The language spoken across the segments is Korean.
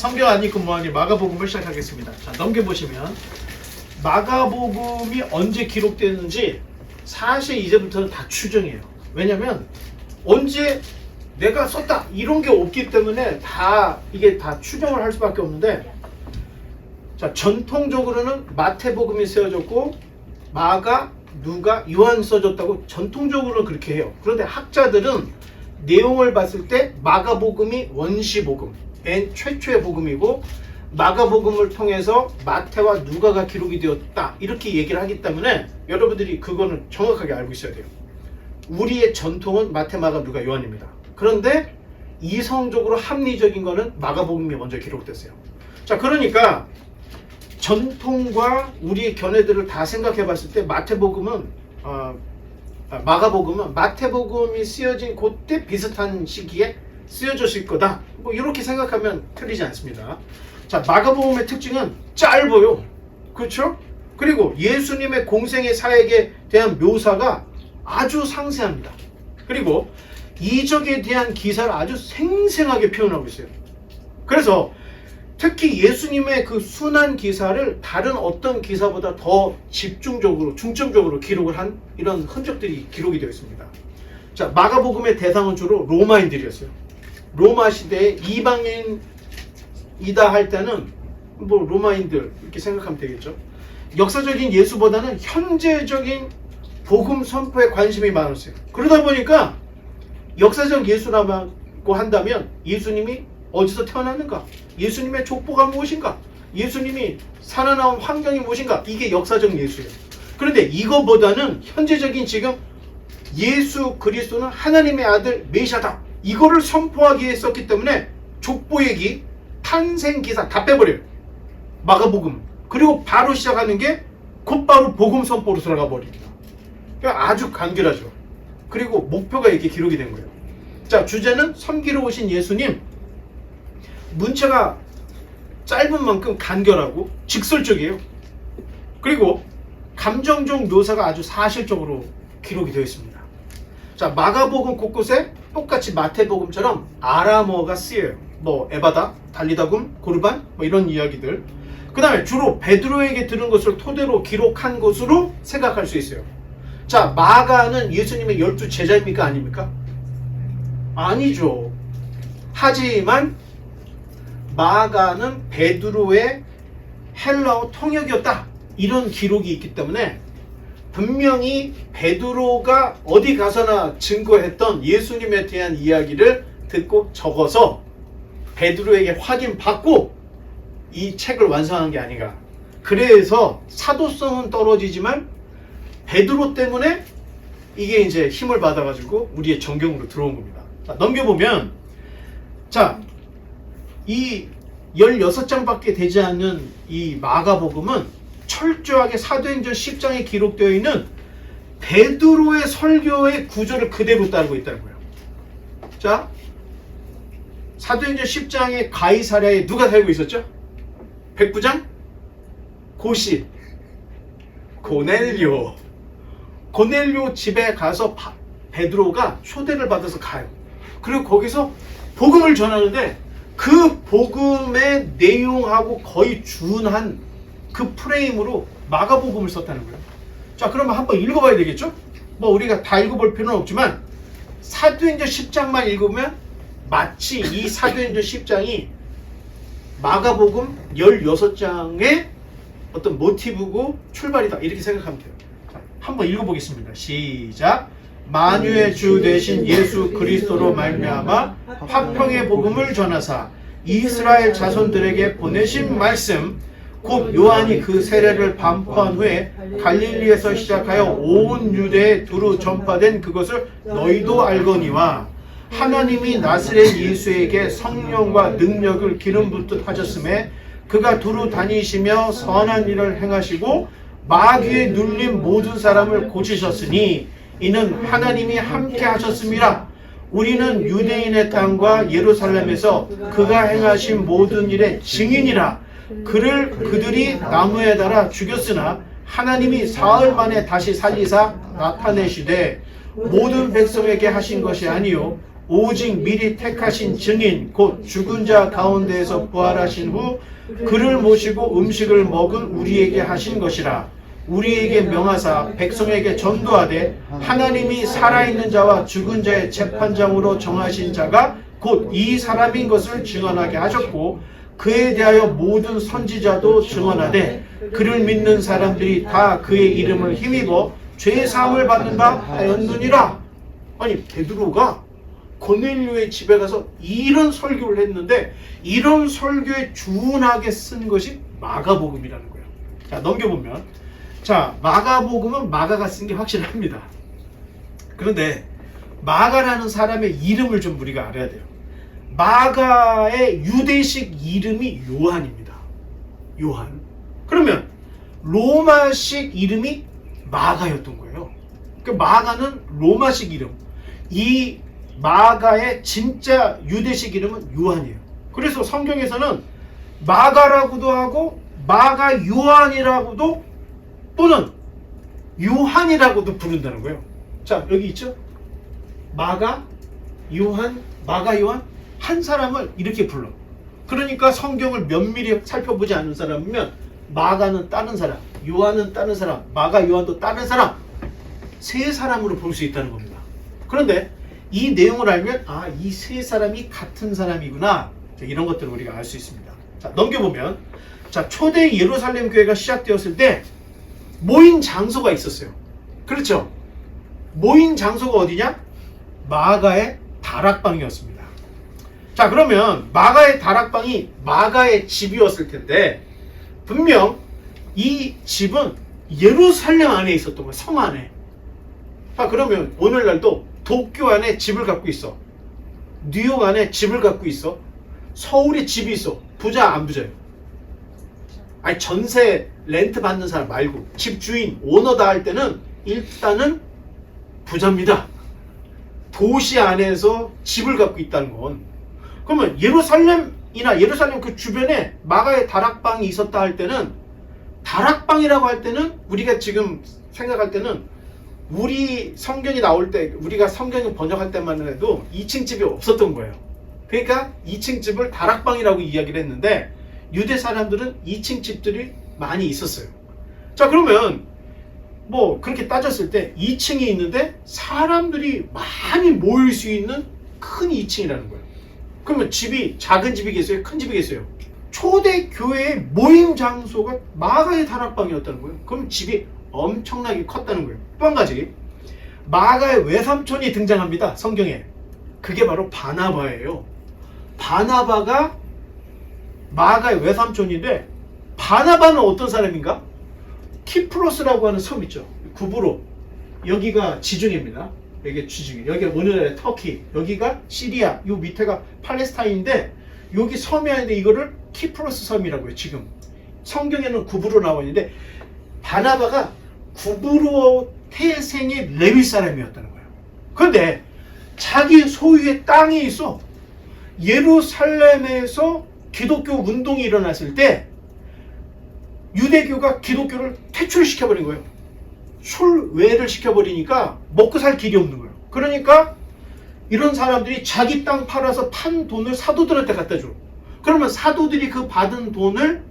성경 안 읽고 뭐하니 마가복음을 시작하겠습니다. 자, 넘겨보시면 마가복음이 언제 기록됐는지 사실 이제부터는 다 추정이에요. 왜냐면 언제 내가 썼다 이런 게 없기 때문에 이게 다 추정을 할 수밖에 없는데, 자, 전통적으로는 마태복음이 쓰여졌고 마가, 누가, 요한 써졌다고 전통적으로 그렇게 해요. 그런데 학자들은 내용을 봤을 때 마가복음이 원시복음, 맨 최초의 복음이고 마가복음을 통해서 마태와 누가가 기록이 되었다 이렇게 얘기를 하기 때문에 여러분들이 그거는 정확하게 알고 있어야 돼요. 우리의 전통은 마태, 마가, 누가, 요한입니다. 그런데 이성적으로 합리적인 거는 마가복음이 먼저 기록됐어요. 자, 그러니까 전통과 우리의 견해들을 다 생각해 봤을 때 마가복음은 마태복음이 쓰여진 그때 비슷한 시기에 쓰여졌을 거다, 뭐 이렇게 생각하면 틀리지 않습니다. 자, 마가복음의 특징은 짧아요. 그렇죠? 그리고 예수님의 공생의 사역에 대한 묘사가 아주 상세합니다. 그리고 이적에 대한 기사를 아주 생생하게 표현하고 있어요. 그래서 특히 예수님의 그 순환 기사를 다른 어떤 기사보다 더 집중적으로, 중점적으로 기록을 한 이런 흔적들이 기록이 되어 있습니다. 자, 마가복음의 대상은 주로 로마인들이었어요. 로마 시대에 이방인이다 할 때는 뭐 로마인들 이렇게 생각하면 되겠죠. 역사적인 예수보다는 현재적인 복음 선포에 관심이 많았어요. 그러다 보니까 역사적 예수라고 한다면 예수님이 어디서 태어났는가? 예수님의 족보가 무엇인가? 예수님이 살아나온 환경이 무엇인가? 이게 역사적 예수예요. 그런데 이거보다는 현재적인 지금 예수 그리스도는 하나님의 아들 메시아다, 이거를 선포하기 위해 썼기 때문에 족보 얘기, 탄생 기사 다 빼버려요. 마가복음. 그리고 바로 시작하는 게 곧바로 복음 선포로 들어가 버립니다. 그러니까 아주 간결하죠. 그리고 목표가 이렇게 기록이 된 거예요. 자, 주제는 섬기러 오신 예수님. 문체가 짧은 만큼 간결하고 직설적이에요. 그리고 감정적 묘사가 아주 사실적으로 기록이 되어 있습니다. 자, 마가복음 곳곳에 똑같이 마태복음처럼 아람어가 쓰여요. 뭐 에바다, 달리다굼, 고르반 뭐 이런 이야기들. 그 다음에 주로 베드로에게 들은 것을 토대로 기록한 것으로 생각할 수 있어요. 자, 마가는 예수님의 12 제자입니까? 아닙니까? 아니죠. 하지만 마가는 베드로의 헬라어 통역이었다, 이런 기록이 있기 때문에 분명히 베드로가 어디 가서나 증거했던 예수님에 대한 이야기를 듣고 적어서 베드로에게 확인받고 이 책을 완성한 게 아닌가. 그래서 사도성은 떨어지지만 베드로 때문에 이게 이제 힘을 받아가지고 우리의 정경으로 들어온 겁니다. 자, 넘겨보면, 자, 이 16장밖에 되지 않는 이 마가복음은 철저하게 사도행전 10장에 기록되어 있는 베드로의 설교의 구조를 그대로 따르고 있다는 거예요. 자, 사도행전 10장의 가이사랴에 누가 살고 있었죠? 백부장? 고시, 고넬료 집에 가서 베드로가 초대를 받아서 가요. 그리고 거기서 복음을 전하는데 그 복음의 내용하고 거의 준한 그 프레임으로 마가복음을 썼다는 거예요. 자, 그러면 한번 읽어봐야 되겠죠? 뭐 우리가 다 읽어볼 필요는 없지만 사도행전 10장만 읽으면 마치 이 사도행전 10장이 마가복음 16장의 어떤 모티브고 출발이다, 이렇게 생각하면 돼요. 자, 한번 읽어보겠습니다. 시작. 만유의 주 되신 예수 그리스도로 말미암아 화평의 복음을 전하사 이스라엘 자손들에게 보내신 말씀, 곧 요한이 그 세례를 반포한 후에 갈릴리에서 시작하여 온 유대에 두루 전파된 그것을 너희도 알거니와, 하나님이 나사렛 예수에게 성령과 능력을 기름 붓듯 하셨음에 그가 두루 다니시며 선한 일을 행하시고 마귀에 눌린 모든 사람을 고치셨으니 이는 하나님이 함께 하셨음이라. 우리는 유대인의 땅과 예루살렘에서 그가 행하신 모든 일의 증인이라. 그들이 나무에 달아 죽였으나 하나님이 사흘 만에 다시 살리사 나타내시되 모든 백성에게 하신 것이 아니요 오직 미리 택하신 증인 곧 죽은 자 가운데에서 부활하신 후 그를 모시고 음식을 먹은 우리에게 하신 것이라. 우리에게 명하사 백성에게 전도하되 하나님이 살아있는 자와 죽은 자의 재판장으로 정하신 자가 곧 이 사람인 것을 증언하게 하셨고 그에 대하여 모든 선지자도 증언하되 그를 믿는 사람들이 다 그의 이름을 힘입어 죄 사함을 받는 바 하였느니라. 아니 베드로가 고넬료의 집에 가서 이런 설교를 했는데 이런 설교에 준하게 쓴 것이 마가복음이라는 거예요. 자 넘겨보면 자 마가복음은 마가가 쓴 게 확실합니다. 그런데 마가라는 사람의 이름을 좀 우리가 알아야 돼요. 마가의 유대식 이름이 요한입니다. 요한. 그러면 로마식 이름이 마가였던 거예요. 그 마가는 로마식 이름. 이 마가의 진짜 유대식 이름은 요한이에요. 그래서 성경에서는 마가라고도 하고 마가 요한이라고도 또는 요한이라고도 부른다는 거예요. 자 여기 있죠? 마가 요한, 마가 요한 한 사람을 이렇게 불러. 그러니까 성경을 면밀히 살펴보지 않은 사람이면 마가는 다른 사람, 요한은 다른 사람, 마가 요한도 다른 사람, 세 사람으로 볼 수 있다는 겁니다. 그런데 이 내용을 알면 아, 이 세 사람이 같은 사람이구나. 자, 이런 것들을 우리가 알 수 있습니다. 자, 넘겨보면 자, 초대 예루살렘 교회가 시작되었을 때 모인 장소가 있었어요. 그렇죠? 모인 장소가 어디냐? 마가의 다락방이었습니다. 자, 그러면 마가의 다락방이 마가의 집이었을 텐데 분명 이 집은 예루살렘 안에 있었던 거예요. 성 안에. 자, 그러면 오늘날도 도쿄 안에 집을 갖고 있어. 뉴욕 안에 집을 갖고 있어. 서울에 집이 있어. 부자 안 부자예요? 아니 전세 렌트 받는 사람 말고 집주인 오너다 할 때는 일단은 부자입니다. 도시 안에서 집을 갖고 있다는 건. 그러면 예루살렘이나 예루살렘 그 주변에 마가의 다락방이 있었다 할 때는 다락방이라고 할 때는 우리가 지금 생각할 때는 우리 성경이 나올 때 우리가 성경을 번역할 때만 해도 2층 집이 없었던 거예요. 그러니까 2층 집을 다락방이라고 이야기를 했는데 유대 사람들은 2층 집들이 많이 있었어요. 자 그러면 뭐 그렇게 따졌을 때 2층이 있는데 사람들이 많이 모일 수 있는 큰 2층이라는 거예요. 그러면 집이 작은 집이 계세요? 큰 집이 계세요? 초대 교회의 모임 장소가 마가의 다락방이었다는 거예요. 그럼 집이 엄청나게 컸다는 거예요. 또 한 가지 마가의 외삼촌이 등장합니다. 성경에. 그게 바로 바나바예요. 바나바가 마가의 외삼촌인데 바나바는 어떤 사람인가? 키프로스라고 하는 섬 있죠. 구브로. 여기가 지중해입니다. 여기 지중해. 여기가 오늘날의 터키. 여기가 시리아. 요 밑에가 팔레스타인인데 여기 섬이 아닌데 이거를 키프로스 섬이라고 해요. 지금 성경에는 구브로 나와 있는데 바나바가 구브로 태생의 레위 사람이었다는 거예요. 그런데 자기 소유의 땅이 있어. 예루살렘에서 기독교 운동이 일어났을 때 유대교가 기독교를 퇴출시켜버린 거예요. 출외를 시켜버리니까 먹고 살 길이 없는 거예요. 그러니까 이런 사람들이 자기 땅 팔아서 판 돈을 사도들한테 갖다 줘. 그러면 사도들이 그 받은 돈을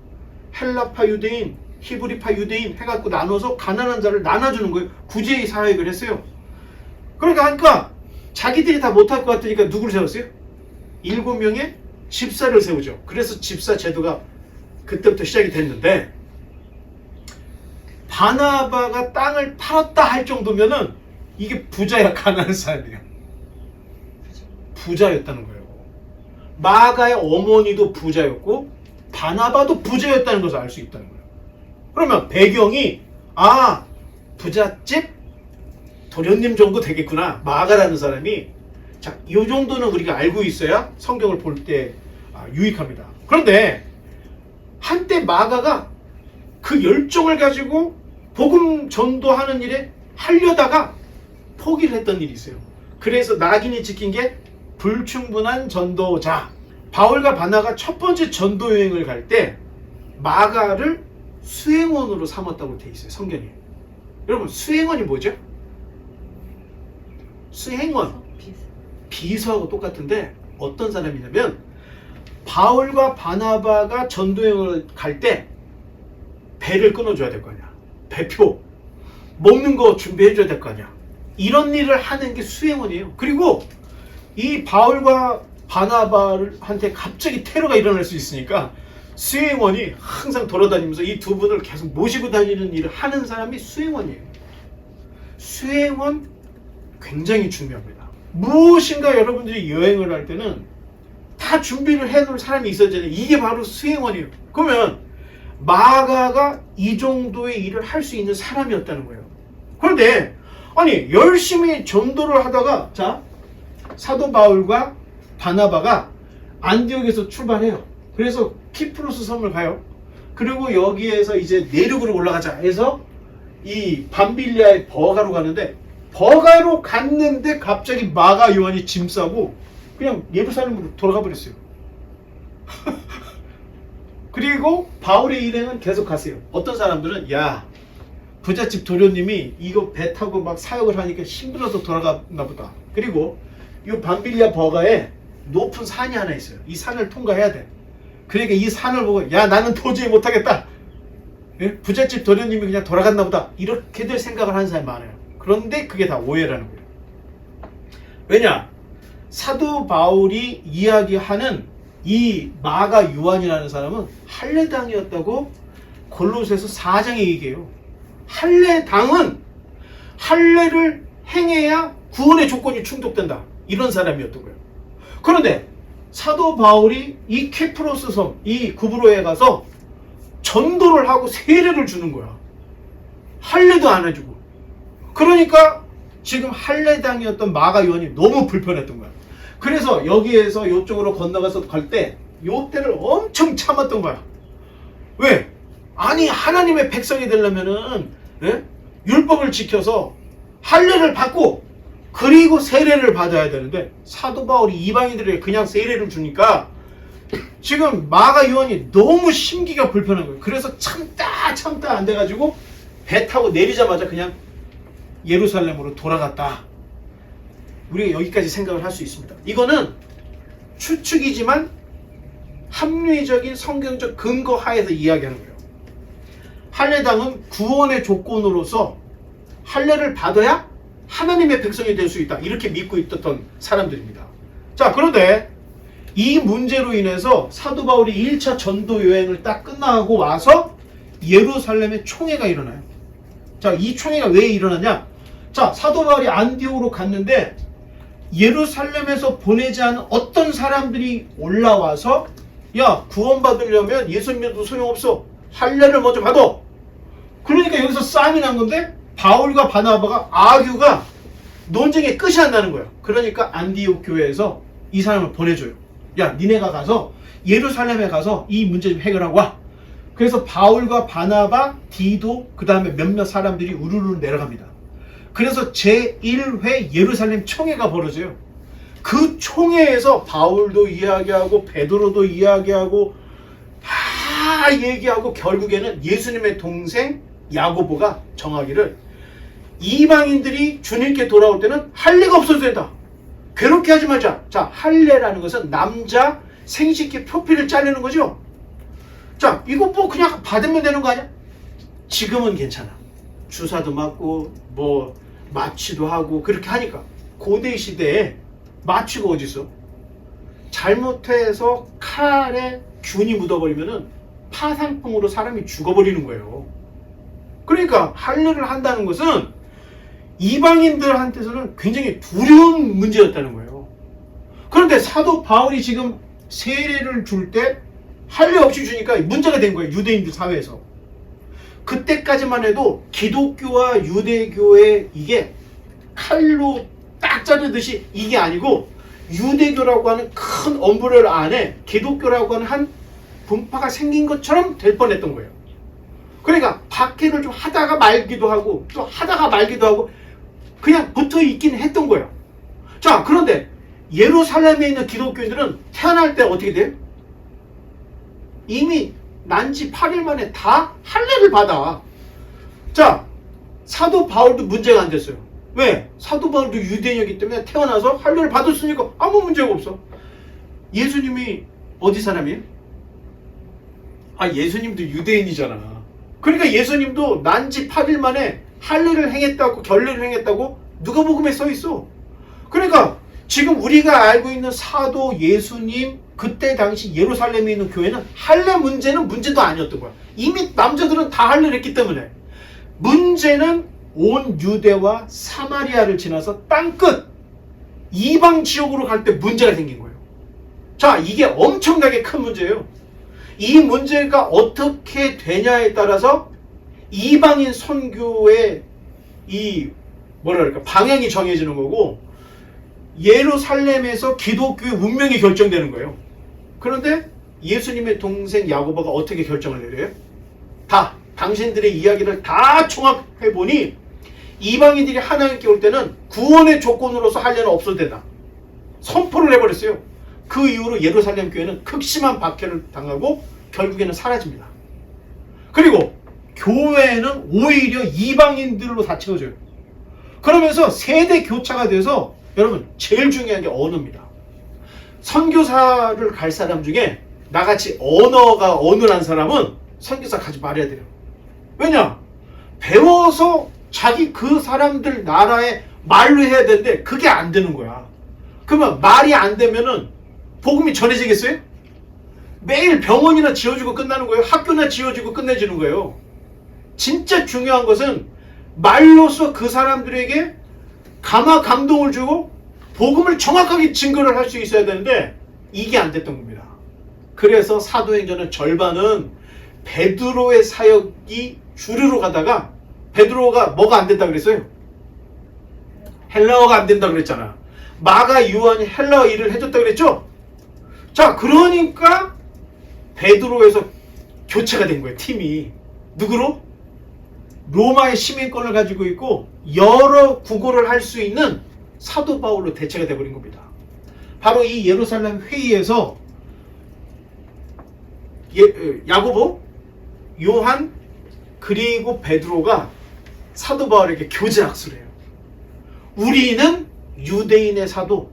헬라파 유대인, 히브리파 유대인 해갖고 나눠서 가난한 자를 나눠주는 거예요. 구제의 사역을 했어요. 그러니까 하니까 자기들이 다 못할 것 같으니까 누구를 세웠어요? 7명의 집사를 세우죠. 그래서 집사 제도가 그때부터 시작이 됐는데 바나바가 땅을 팔았다 할 정도면은 이게 부자야 가난한 사람이에요. 부자였다는 거예요. 마가의 어머니도 부자였고 바나바도 부자였다는 것을 알 수 있다는 거예요. 그러면 배경이 아 부잣집 도련님 정도 되겠구나. 마가라는 사람이 자, 이 정도는 우리가 알고 있어야 성경을 볼 때 유익합니다. 그런데 한때 마가가 그 열정을 가지고 복음 전도하는 일에 하려다가 포기를 했던 일이 있어요. 그래서 낙인이 찍힌 게 불충분한 전도자. 바울과 바나가 첫 번째 전도 여행을 갈 때 마가를 수행원으로 삼았다고 돼 있어요. 성경에. 여러분 수행원이 뭐죠? 수행원. 비서하고 똑같은데 어떤 사람이냐면 바울과 바나바가 전도여행을 갈 때 배를 끊어줘야 될 거 아니야. 배표 먹는 거 준비해줘야 될 거 아니야. 이런 일을 하는 게 수행원이에요. 그리고 이 바울과 바나바한테 갑자기 테러가 일어날 수 있으니까 수행원이 항상 돌아다니면서 이 두 분을 계속 모시고 다니는 일을 하는 사람이 수행원이에요. 수행원 굉장히 중요합니다. 무엇인가 여러분들이 여행을 할 때는 다 준비를 해놓을 사람이 있어야 되잖아요. 이게 바로 수행원이에요. 그러면 마가가 이 정도의 일을 할 수 있는 사람이었다는 거예요. 그런데 아니 열심히 전도를 하다가 자 사도 바울과 바나바가 안디옥에서 출발해요. 그래서 키프로스 섬을 가요. 그리고 여기에서 이제 내륙으로 올라가자 해서 이 밤빌리아의 버가로 가는데 버가로 갔는데 갑자기 마가 요한이 짐 싸고 그냥 예루살렘으로 돌아가 버렸어요. 그리고 바울의 일행은 계속 갔어요. 어떤 사람들은 야 부잣집 도련님이 이거 배 타고 막 사역을 하니까 힘들어서 돌아갔나 보다. 그리고 이 밤빌리아 버가에 높은 산이 하나 있어요. 이 산을 통과해야 돼. 그러니까 이 산을 보고 야 나는 도저히 못하겠다. 예? 부잣집 도련님이 그냥 돌아갔나 보다. 이렇게들 생각을 하는 사람이 많아요. 그런데 그게 다 오해라는 거예요. 왜냐? 사도 바울이 이야기하는 이 마가 요한이라는 사람은 할례당이었다고 골로새서 4장에 얘기해요. 할례당은 할례를 행해야 구원의 조건이 충족된다. 이런 사람이었던 거예요. 그런데 사도 바울이 이 키프로스 섬, 이 구브로에 가서 전도를 하고 세례를 주는 거야. 할례도 안 해주고. 그러니까 지금 할례당이었던 마가 요한이 너무 불편했던 거야. 그래서 여기에서 이쪽으로 건너가서 갈 때 요때를 엄청 참았던 거야. 왜? 아니 하나님의 백성이 되려면은 예? 율법을 지켜서 할례를 받고 그리고 세례를 받아야 되는데 사도 바울이 이방인들에게 그냥 세례를 주니까 지금 마가 요한이 너무 심기가 불편한 거예요. 그래서 참다 안 돼가지고 배 타고 내리자마자 그냥 예루살렘으로 돌아갔다. 우리가 여기까지 생각을 할 수 있습니다. 이거는 추측이지만 합리적인 성경적 근거 하에서 이야기하는 거예요. 할례당은 구원의 조건으로서 할례를 받아야 하나님의 백성이 될 수 있다. 이렇게 믿고 있었던 사람들입니다. 자, 그런데 이 문제로 인해서 사도 바울이 1차 전도 여행을 딱 끝나고 와서 예루살렘에 총회가 일어나요. 자, 이 총회가 왜 일어나냐? 자, 사도 바울이 안디옥으로 갔는데 예루살렘에서 보내지 않은 어떤 사람들이 올라와서 야, 구원받으려면 예수 믿어도 소용없어. 할례를 먼저 받아. 그러니까 여기서 싸움이 난 건데 바울과 바나바가 아규가 논쟁의 끝이 안 나는 거예요. 그러니까 안디옥 교회에서 이 사람을 보내줘요. 야, 니네가 가서 예루살렘에 가서 이 문제 좀 해결하고 와. 그래서 바울과 바나바, 디도, 그 다음에 몇몇 사람들이 우르르 내려갑니다. 그래서 제1회 예루살렘 총회가 벌어져요. 그 총회에서 바울도 이야기하고 베드로도 이야기하고 다 얘기하고 결국에는 예수님의 동생 야고보가 정하기를 이방인들이 주님께 돌아올 때는 할례가 없어도 된다. 괴롭게 하지 말자. 자, 할례라는 것은 남자 생식기 표피를 자르는 거죠. 자, 이거 뭐 그냥 받으면 되는 거 아니야? 지금은 괜찮아. 주사도 맞고 뭐 마취도 하고 그렇게 하니까. 고대 시대에 마취가 어디 있어? 잘못해서 칼에 균이 묻어버리면은 파상풍으로 사람이 죽어버리는 거예요. 그러니까 할례를 한다는 것은 이방인들한테서는 굉장히 두려운 문제였다는 거예요. 그런데 사도 바울이 지금 세례를 줄 때 할례 없이 주니까 문제가 된 거예요. 유대인들 사회에서. 그때까지만 해도 기독교와 유대교의 이게 칼로 딱 자르듯이 이게 아니고 유대교라고 하는 큰 엄브레라 안에 기독교라고 하는 한 분파가 생긴 것처럼 될 뻔했던 거예요. 그러니까 박해를 좀 하다가 말기도 하고 또 하다가 말기도 하고 그냥 붙어 있긴 했던 거예요. 자, 그런데 예루살렘에 있는 기독교인들은 태어날 때 어떻게 돼요? 이미 난지 8일 만에 다 할례를 받아. 자, 사도 바울도 문제가 안 됐어요. 왜? 사도 바울도 유대인이기 때문에 태어나서 할례를 받았으니까 아무 문제가 없어. 예수님이 어디 사람이에요? 예수님도 유대인이잖아. 그러니까 예수님도 난지 8일 만에 할례를 행했다고, 결례를 행했다고 누가복음에 써 있어. 그러니까 지금 우리가 알고 있는 사도 예수님 그때 당시 예루살렘에 있는 교회는 할례 문제는 문제도 아니었던 거야. 이미 남자들은 다 할례를 했기 때문에. 문제는 온 유대와 사마리아를 지나서 땅끝 이방 지역으로 갈 때 문제가 생긴 거예요. 자, 이게 엄청나게 큰 문제예요. 이 문제가 어떻게 되냐에 따라서 이방인 선교의 방향이 정해지는 거고, 예루살렘에서 기독교의 운명이 결정되는 거예요. 그런데 예수님의 동생 야고보가 어떻게 결정을 내려요? 당신들의 이야기를 다 종합해보니 이방인들이 하나님께 올 때는 구원의 조건으로서 할례는 없어도 된다. 선포를 해버렸어요. 그 이후로 예루살렘 교회는 극심한 박해를 당하고 결국에는 사라집니다. 그리고 교회는 오히려 이방인들로 다 채워져요. 그러면서 세대 교차가 돼서 여러분 제일 중요한 게 언어입니다. 선교사를 갈 사람 중에 나같이 언어가 어눌한 사람은 선교사 가지 말아야 돼요. 왜냐? 배워서 자기 그 사람들 나라의 말로 해야 되는데 그게 안 되는 거야. 그러면 말이 안 되면은 복음이 전해지겠어요? 매일 병원이나 지어주고 끝나는 거예요. 학교나 지어주고 끝내주는 거예요. 진짜 중요한 것은 말로써 그 사람들에게 감동을 주고 복음을 정확하게 증거를 할 수 있어야 되는데 이게 안 됐던 겁니다. 그래서 사도행전은 절반은 베드로의 사역이 주류로 가다가 베드로가 뭐가 안 된다 그랬어요? 헬라어가 안 된다 그랬잖아. 마가 요한이 헬라어 일을 해줬다 그랬죠? 자, 그러니까 베드로에서 교체가 된 거예요. 팀이. 누구로? 로마의 시민권을 가지고 있고 여러 국어를 할 수 있는 사도 바울로 대체가 되어버린 겁니다. 바로 이 예루살렘 회의에서 야고보, 요한, 그리고 베드로가 사도 바울에게 교제 학술을 해요. 우리는 유대인의 사도,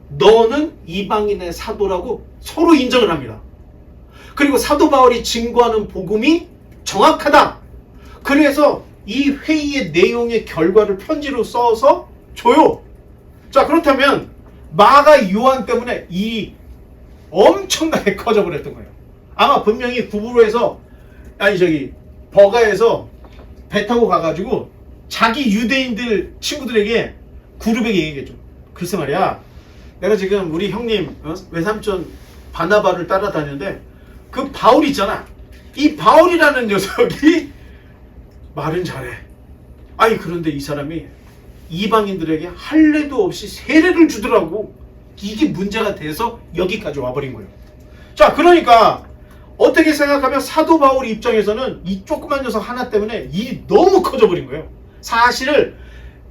너는 이방인의 사도라고 서로 인정을 합니다. 그리고 사도 바울이 증거하는 복음이 정확하다. 그래서 이 회의의 내용의 결과를 편지로 써서 줘요. 자, 그렇다면 마가 요한 때문에 일이 엄청나게 커져버렸던 거예요. 아마 분명히 구부로에서 버가에서 배 타고 가가지고 자기 유대인들 친구들에게 그룹에게 얘기했죠. 글쎄 말이야, 내가 지금 우리 형님 외삼촌 바나바를 따라다녔는데 그 바울 있잖아. 이 바울이라는 녀석이 말은 잘해. 그런데 이 사람이 이방인들에게 할례도 없이 세례를 주더라고. 이게 문제가 돼서 여기까지 와버린 거예요. 자, 그러니까 어떻게 생각하면 사도 바울 입장에서는 이 조그만 녀석 하나 때문에 일이 너무 커져버린 거예요. 사실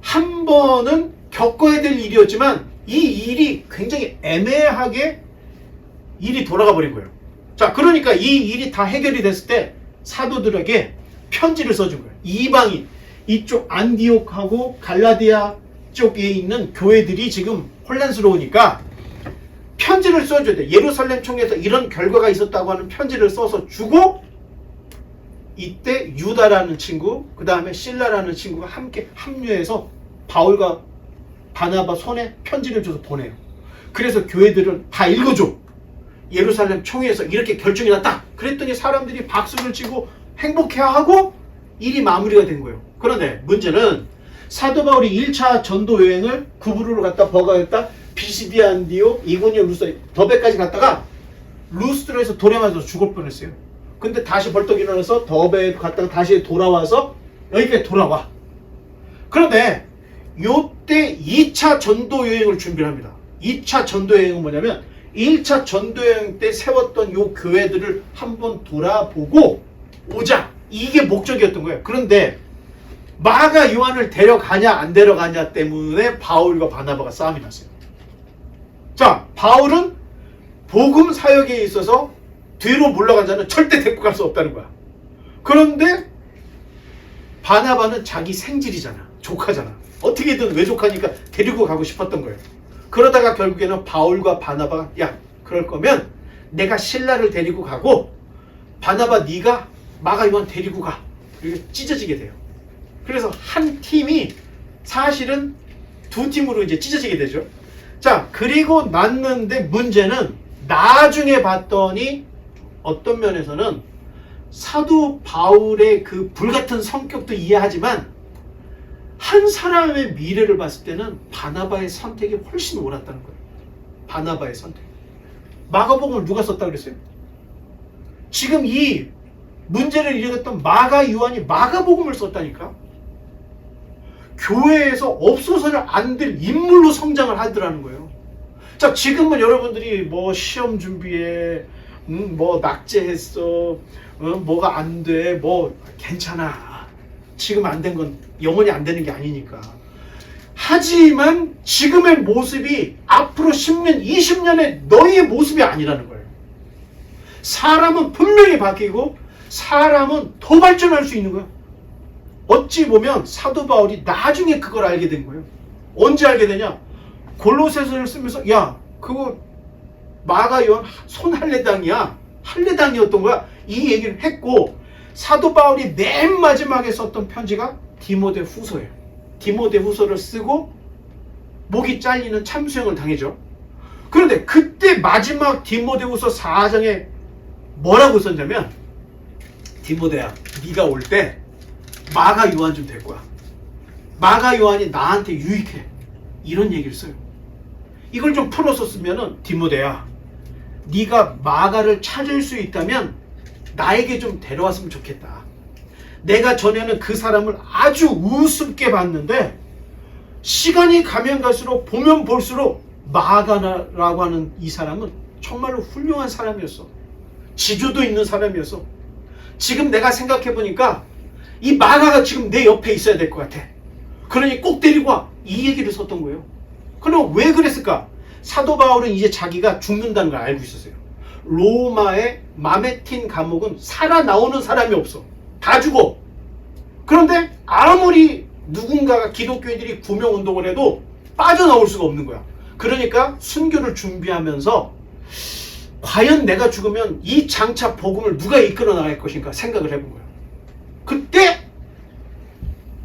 한 번은 겪어야 될 일이었지만 이 일이 굉장히 애매하게 일이 돌아가 버린 거예요. 자, 그러니까 이 일이 다 해결이 됐을 때 사도들에게 편지를 써준 거예요. 이방인, 이쪽 안디옥하고 갈라디아 쪽에 있는 교회들이 지금 혼란스러우니까 편지를 써줘야 돼. 예루살렘 총회에서 이런 결과가 있었다고 하는 편지를 써서 주고, 이때 유다라는 친구, 그 다음에 실라라는 친구가 함께 합류해서 바울과 바나바 손에 편지를 줘서 보내요. 그래서 교회들은 다 읽어줘. 예루살렘 총회에서 이렇게 결정이 났다. 그랬더니 사람들이 박수를 치고 행복해하고 일이 마무리가 된 거예요. 그런데 문제는 사도 바울이 1차 전도 여행을 구브로로 갔다 버가에 갔다 비시디아 안디옥, 이고니온, 루스tra, 더베까지 갔다가 루스트라에서 돌에 맞아서 죽을 뻔했어요. 근데 다시 벌떡 일어나서 더베에 갔다가 다시 돌아와서 여기까지 돌아와. 그런데 요때 2차 전도 여행을 준비를 합니다. 2차 전도 여행은 뭐냐면 1차 전도 여행 때 세웠던 요 교회들을 한번 돌아보고 오자. 이게 목적이었던 거예요. 그런데 마가 요한을 데려가냐 안 데려가냐 때문에 바울과 바나바가 싸움이 났어요. 자, 바울은 복음 사역에 있어서 뒤로 물러간 자는 절대 데리고 갈 수 없다는 거야. 그런데 바나바는 자기 생질이잖아. 조카잖아. 어떻게든 외족하니까 데리고 가고 싶었던 거예요. 그러다가 결국에는 바울과 바나바가 야, 그럴 거면 내가 실라를 데리고 가고 바나바 네가 마가 요한 데리고 가. 이렇게 찢어지게 돼요. 그래서 한 팀이 사실은 두 팀으로 이제 찢어지게 되죠. 자, 그리고 났는데 문제는 나중에 봤더니 어떤 면에서는 사도 바울의 그 불같은 성격도 이해하지만 한 사람의 미래를 봤을 때는 바나바의 선택이 훨씬 옳았다는 거예요. 바나바의 선택. 마가복음을 누가 썼다 그랬어요? 지금 이 문제를 일으켰던 마가 요한이 마가복음을 썼다니까. 교회에서 없어서는 안 될 인물로 성장을 하더라는 거예요. 자, 지금은 여러분들이 뭐 시험 준비해, 뭐 낙제했어, 뭐가 안 돼, 뭐 괜찮아. 지금 안 된 건 영원히 안 되는 게 아니니까. 하지만 지금의 모습이 앞으로 10년, 20년의 너희의 모습이 아니라는 거예요. 사람은 분명히 바뀌고 사람은 더 발전할 수 있는 거예요. 어찌 보면 사도 바울이 나중에 그걸 알게 된 거예요. 언제 알게 되냐? 골로새서를 쓰면서 야, 그거 마가 요한 손할례당이야. 할례당이었던 거야. 이 얘기를 했고 사도 바울이 맨 마지막에 썼던 편지가 디모데 후서예요. 디모데 후서를 쓰고 목이 잘리는 참수형을 당해죠. 그런데 그때 마지막 디모데 후서 4장에 뭐라고 썼냐면 디모데야, 네가 올 때 마가 요한 좀 될 거야. 마가 요한이 나한테 유익해. 이런 얘기를 써요. 이걸 좀 풀어서 쓰면은 디모데야, 네가 마가를 찾을 수 있다면 나에게 좀 데려왔으면 좋겠다. 내가 전에는 그 사람을 아주 우습게 봤는데 시간이 가면 갈수록 보면 볼수록 마가라고 하는 이 사람은 정말로 훌륭한 사람이었어. 지조도 있는 사람이었어. 지금 내가 생각해 보니까 이 마가가 지금 내 옆에 있어야 될 것 같아. 그러니 꼭 데리고 와. 이 얘기를 썼던 거예요. 그럼 왜 그랬을까? 사도 바울은 이제 자기가 죽는다는 걸 알고 있었어요. 로마의 마메틴 감옥은 살아나오는 사람이 없어. 다 죽어. 그런데 아무리 누군가가 기독교인들이 구명운동을 해도 빠져나올 수가 없는 거야. 그러니까 순교를 준비하면서 과연 내가 죽으면 이 장차 복음을 누가 이끌어 나갈 것인가 생각을 해본 거야. 그때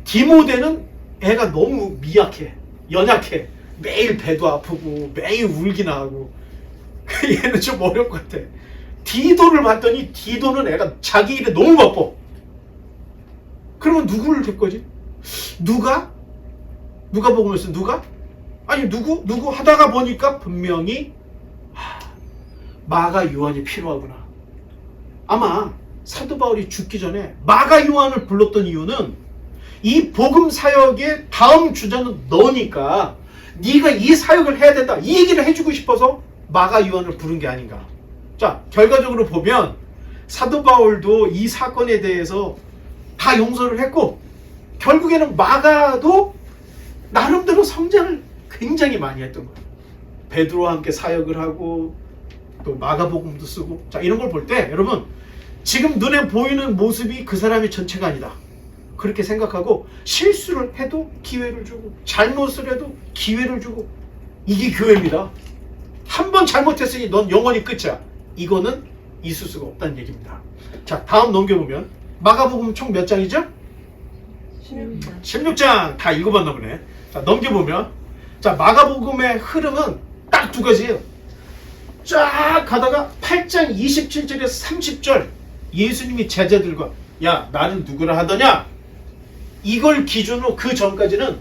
디모데는 애가 너무 미약해. 연약해. 매일 배도 아프고 매일 울기나 하고 얘는 좀 어려울 것 같아. 디도를 봤더니 디도는 애가 자기 일에 너무 바빠. 그러면 누구를 줄 거지? 누가 복음을 써? 누가? 아니 누구 하다가 보니까 분명히 마가 요한이 필요하구나. 아마 사도 바울이 죽기 전에 마가 요한을 불렀던 이유는 이 복음 사역의 다음 주자는 너니까 네가 이 사역을 해야 된다. 이 얘기를 해주고 싶어서 마가 요한을 부른 게 아닌가. 자, 결과적으로 보면 사도 바울도 이 사건에 대해서 다 용서를 했고 결국에는 마가도 나름대로 성장을 굉장히 많이 했던 거예요. 베드로와 함께 사역을 하고 또 마가복음도 쓰고. 자, 이런 걸 볼 때 여러분 지금 눈에 보이는 모습이 그 사람의 전체가 아니다. 그렇게 생각하고 실수를 해도 기회를 주고 잘못을 해도 기회를 주고. 이게 교회입니다. 한 번 잘못했으니 넌 영원히 끝이야. 이거는 있을 수가 없다는 얘기입니다. 자, 다음 넘겨보면 마가복음 총 몇 장이죠? 16장. 16장 다 읽어봤나 보네. 자, 넘겨보면 자, 마가복음의 흐름은 딱 두 가지예요. 쫙 가다가 8장 27절에서 30절 예수님이 제자들과 야, 나는 누구라 하더냐? 이걸 기준으로 그 전까지는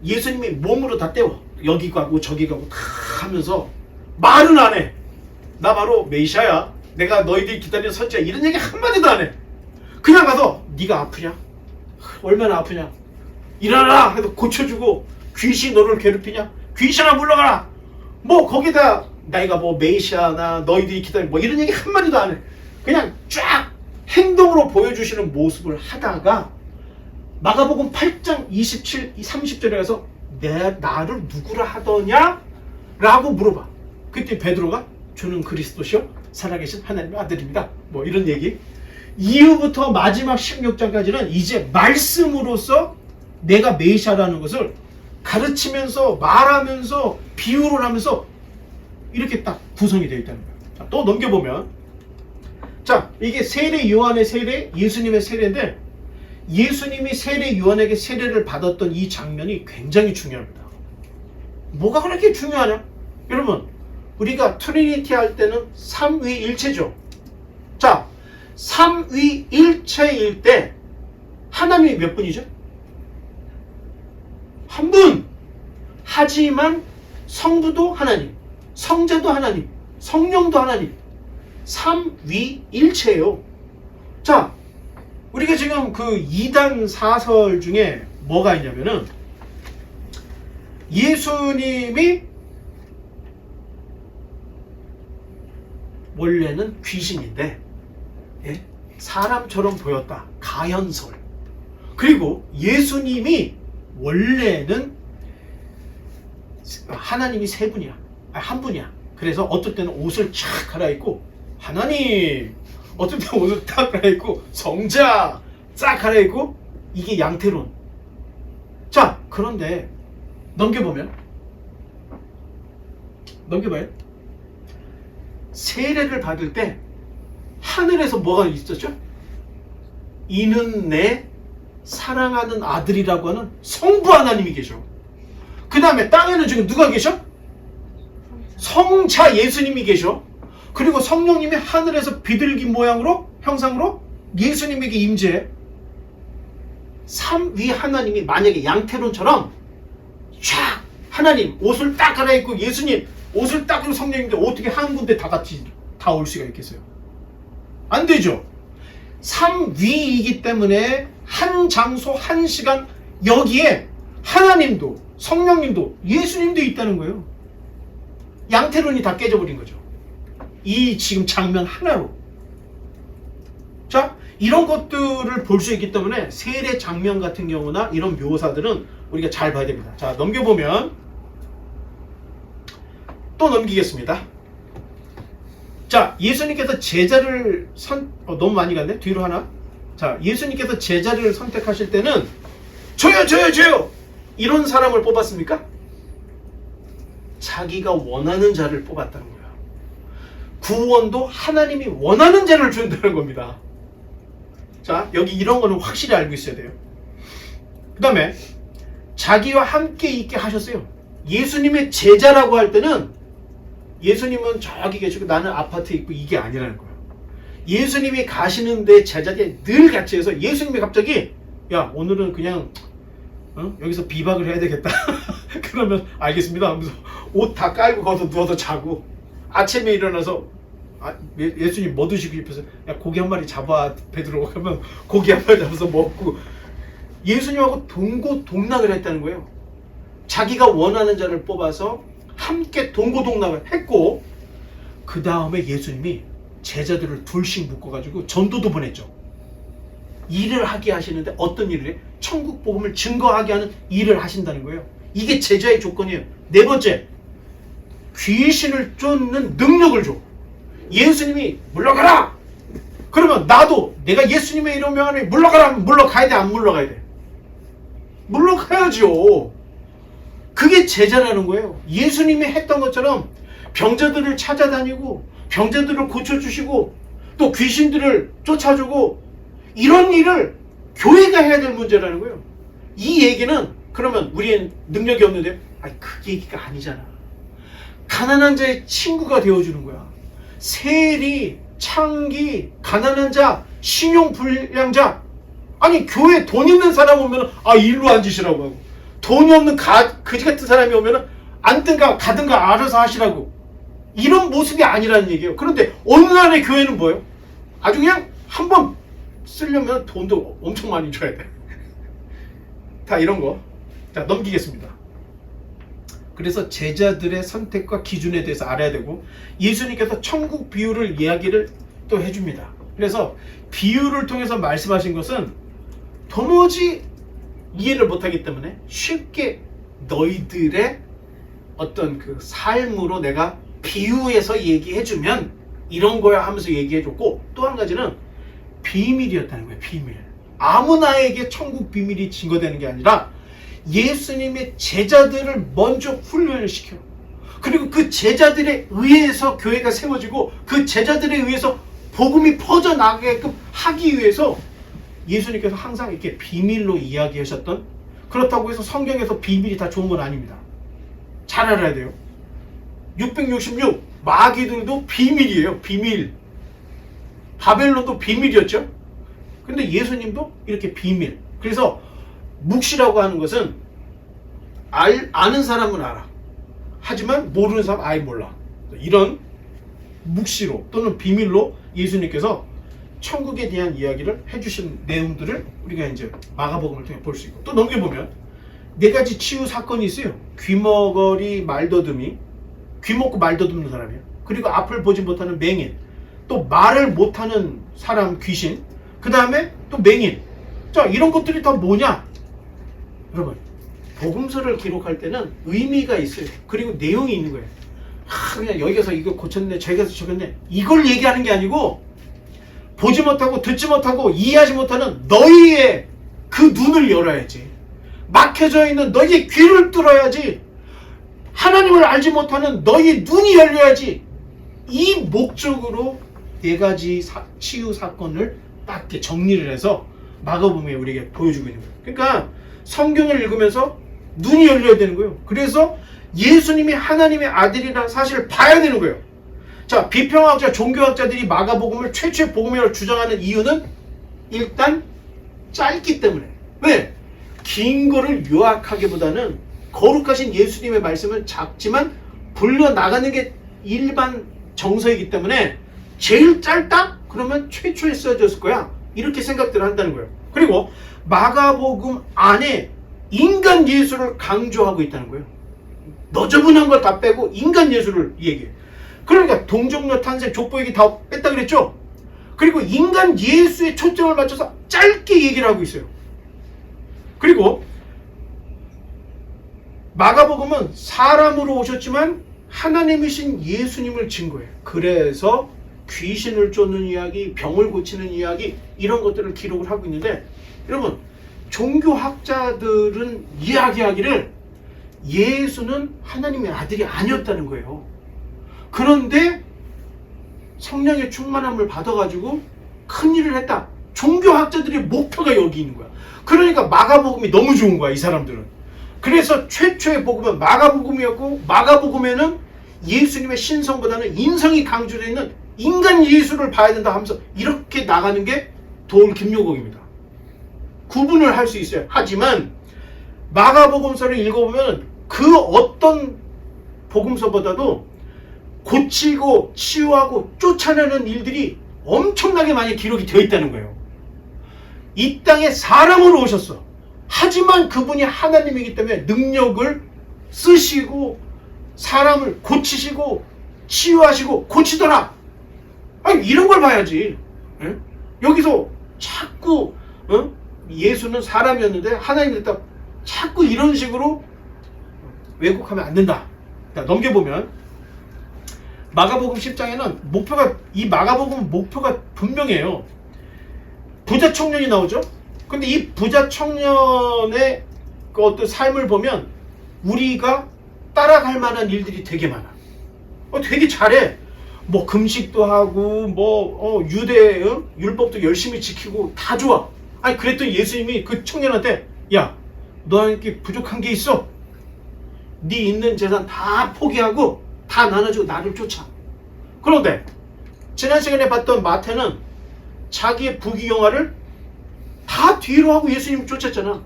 예수님이 몸으로 다 때워. 여기 가고 저기 가고 다 하면서 말은 안 해. 나 바로 메시아야. 내가 너희들이 기다리는 선지야. 이런 얘기 한마디도 안 해. 그냥 가서 네가 아프냐? 얼마나 아프냐? 일어나라 해도 고쳐주고 귀신 너를 괴롭히냐? 귀신아 물러가라. 뭐 거기다 내가 뭐 메시아나 너희들이 기다리는 뭐 이런 얘기 한마디도 안 해. 그냥 쫙 행동으로 보여주시는 모습을 하다가 마가복음 8장 27, 30절에 가서 나를 누구라 하더냐? 라고 물어봐. 그때 베드로가 주는 그리스도시요 살아계신 하나님의 아들입니다. 뭐 이런 얘기. 이후부터 마지막 16장까지는 이제 말씀으로서 내가 메시아라는 것을 가르치면서 말하면서 비유를 하면서 이렇게 딱 구성이 되어 있다는 거예요. 자, 또 넘겨보면, 자, 이게 세례 요한의 세례, 예수님의 세례인데, 예수님이 세례 요한에게 세례를 받았던 이 장면이 굉장히 중요합니다. 뭐가 그렇게 중요하냐? 여러분, 우리가 트리니티 할 때는 삼위일체죠. 자, 삼위일체일 때 하나님이 몇 분이죠? 한 분! 하지만 성부도 하나님, 성자도 하나님, 성령도 하나님, 삼위일체예요. 자, 우리가 지금 그 이단 사설 중에 뭐가 있냐면은, 예수님이 원래는 귀신인데, 예? 사람처럼 보였다. 가현설. 그리고 예수님이 원래는 하나님이 세 분이야. 한 분이야. 그래서 어떨 때는 옷을 촥 갈아입고 하나님, 어떨 때는 옷을 딱 갈아입고 성자 쫙 갈아입고, 이게 양태론. 자, 그런데 넘겨봐요. 세례를 받을 때 하늘에서 뭐가 있었죠? 이는 내 사랑하는 아들이라고 하는 성부 하나님이 계셔. 그 다음에 땅에는 지금 누가 계셔? 성자 예수님이 계셔. 그리고 성령님이 하늘에서 비둘기 모양으로, 형상으로 예수님에게 임재해. 삼위 하나님이 만약에 양태론처럼 쫙 하나님 옷을 딱 갈아입고 예수님 옷을 딱 입고 성령인데 어떻게 한 군데 다 같이 다 올 수가 있겠어요? 안 되죠. 삼위이기 때문에 한 장소 한 시간 여기에 하나님도 성령님도 예수님도 있다는 거예요. 양태론이 다 깨져버린 거죠. 이 지금 장면 하나로. 자, 이런 것들을 볼 수 있기 때문에 세례 장면 같은 경우나 이런 묘사들은 우리가 잘 봐야 됩니다. 자, 넘겨보면 또 넘기겠습니다. 자, 예수님께서 제자를 너무 많이 갔네? 뒤로 하나. 자, 예수님께서 제자를 선택하실 때는 저요 이런 사람을 뽑았습니까? 자기가 원하는 자를 뽑았다는 거야. 구원도 하나님이 원하는 자를 준다는 겁니다. 자, 여기 이런 거는 확실히 알고 있어야 돼요. 그 다음에 자기와 함께 있게 하셨어요. 예수님의 제자라고 할 때는 예수님은 저기 계시고 나는 아파트에 있고 이게 아니라는 거예요. 예수님이 가시는데 제자들이 늘 같이 해서 예수님이 갑자기 야, 오늘은 그냥 여기서 비박을 해야 되겠다. 그러면 알겠습니다 하면서 옷 다 깔고 거기서 누워서 자고, 아침에 일어나서 예수님 뭐 드시고 싶어서 야, 고기 한 마리 잡아 베드로 하면 고기 한 마리 잡아서 먹고, 예수님하고 동고동락을 했다는 거예요. 자기가 원하는 자를 뽑아서 함께 동고동락을 했고, 그 다음에 예수님이 제자들을 둘씩 묶어가지고 전도도 보냈죠. 일을 하게 하시는데 어떤 일을 해? 천국 복음을 증거하게 하는 일을 하신다는 거예요. 이게 제자의 조건이에요. 네 번째, 귀신을 쫓는 능력을 줘. 예수님이 물러가라! 그러면 나도 내가 예수님의 이름 명하니 물러가라 하면 물러가야 돼, 안 물러가야 돼? 물러가야죠. 그게 제자라는 거예요. 예수님이 했던 것처럼 병자들을 찾아다니고 병자들을 고쳐주시고 또 귀신들을 쫓아주고, 이런 일을 교회가 해야 될 문제라는 거예요. 이 얘기는 그러면 우리는 능력이 없는데, 아니 그 얘기가 아니잖아. 가난한 자의 친구가 되어주는 거야. 세리, 창기, 가난한 자, 신용불량자. 아니 교회 돈 있는 사람 오면 일로 앉으시라고 하고, 돈이 없는 그지 같은 사람이 오면 앉든가 가든가 알아서 하시라고. 이런 모습이 아니라는 얘기예요. 그런데 오늘날의 교회는 뭐예요? 아주 그냥 한번 쓰려면 돈도 엄청 많이 줘야 돼. 다 이런 거. 자, 넘기겠습니다. 그래서 제자들의 선택과 기준에 대해서 알아야 되고, 예수님께서 천국 비유를 이야기를 또 해줍니다. 그래서 비유를 통해서 말씀하신 것은 도무지 이해를 못하기 때문에 쉽게 너희들의 어떤 그 삶으로 내가 비유해서 얘기해주면 이런 거야 하면서 얘기해줬고, 또 한 가지는 비밀이었다는 거예요. 비밀. 아무나에게 천국 비밀이 증거되는 게 아니라 예수님의 제자들을 먼저 훈련을 시켜. 그리고 그 제자들에 의해서 교회가 세워지고 그 제자들에 의해서 복음이 퍼져나가게끔 하기 위해서 예수님께서 항상 이렇게 비밀로 이야기하셨던, 그렇다고 해서 성경에서 비밀이 다 좋은 건 아닙니다. 잘 알아야 돼요. 666 마귀들도 비밀이에요. 비밀. 바벨론도 비밀이었죠. 근데 예수님도 이렇게 비밀. 그래서 묵시라고 하는 것은 아는 사람은 알아. 하지만 모르는 사람 아예 몰라. 이런 묵시로 또는 비밀로 예수님께서 천국에 대한 이야기를 해주신 내용들을 우리가 이제 마가복음을 통해 볼 수 있고, 또 넘겨보면 4가지 치유 사건이 있어요. 귀머거리 말더듬이, 귀 먹고 말더듬는 사람이에요. 그리고 앞을 보지 못하는 맹인, 또 말을 못하는 사람 귀신, 그 다음에 또 맹인. 자, 이런 것들이 다 뭐냐? 여러분, 복음서를 기록할 때는 의미가 있어요. 그리고 내용이 있는 거예요. 그냥 여기 가서 이거 고쳤네, 저기 가서 저겼네, 이걸 얘기하는 게 아니고, 보지 못하고 듣지 못하고 이해하지 못하는 너희의 그 눈을 열어야지. 막혀져 있는 너희의 귀를 뚫어야지. 하나님을 알지 못하는 너희의 눈이 열려야지. 이 목적으로 4가지 치유 사건을 딱 이렇게 정리를 해서 마가복음에 우리에게 보여주고 있는 거예요. 그러니까 성경을 읽으면서 눈이 열려야 되는 거예요. 그래서 예수님이 하나님의 아들이라는 사실을 봐야 되는 거예요. 자, 비평학자, 종교학자들이 마가복음을 최초의 복음이라고 주장하는 이유는 일단 짧기 때문에. 왜? 긴 거를 요약하기보다는 거룩하신 예수님의 말씀은 작지만 불려나가는 게 일반 정서이기 때문에 제일 짧다? 그러면 최초에 써졌을 거야. 이렇게 생각들을 한다는 거예요. 그리고 마가복음 안에 인간 예수를 강조하고 있다는 거예요. 너저분한 걸 다 빼고 인간 예수를 얘기해. 그러니까 동정녀 탄생, 족보얘기 다 뺐다 그랬죠? 그리고 인간 예수의 초점을 맞춰서 짧게 얘기를 하고 있어요. 그리고 마가복음은 사람으로 오셨지만 하나님이신 예수님을 증거해요. 그래서 귀신을 쫓는 이야기, 병을 고치는 이야기, 이런 것들을 기록을 하고 있는데, 여러분, 종교학자들은 이야기하기를 예수는 하나님의 아들이 아니었다는 거예요. 그런데 성령의 충만함을 받아가지고 큰일을 했다. 종교학자들의 목표가 여기 있는 거야. 그러니까 마가복음이 너무 좋은 거야, 이 사람들은. 그래서 최초의 복음은 마가복음이었고, 마가복음에는 예수님의 신성보다는 인성이 강조되어 있는 인간 예수를 봐야 된다 하면서 이렇게 나가는 게 도울 김요곡입니다. 구분을 할 수 있어요. 하지만 마가복음서를 읽어보면 그 어떤 복음서보다도 고치고 치유하고 쫓아내는 일들이 엄청나게 많이 기록이 되어 있다는 거예요. 이 땅에 사람으로 오셨어. 하지만 그분이 하나님이기 때문에 능력을 쓰시고 사람을 고치시고 치유하시고 고치더라. 아니, 이런 걸 봐야지. 에? 여기서 자꾸 예수는 사람이었는데 하나님 됐다. 자꾸 이런 식으로 왜곡하면 안 된다. 자, 넘겨보면 마가복음 10장에는 이 마가복음 목표가 분명해요. 부자 청년이 나오죠. 근데 이 부자 청년의 그 어떤 삶을 보면 우리가 따라갈 만한 일들이 되게 많아. 되게 잘해. 뭐 금식도 하고 유대 율법도 열심히 지키고 다 좋아. 아니, 그랬더니 예수님이 그 청년한테, 야, 너한테 부족한 게 있어. 네 있는 재산 다 포기하고 다 나눠주고 나를 쫓아. 그런데 지난 시간에 봤던 마태는 자기의 부귀영화를 다 뒤로 하고 예수님을 쫓았잖아.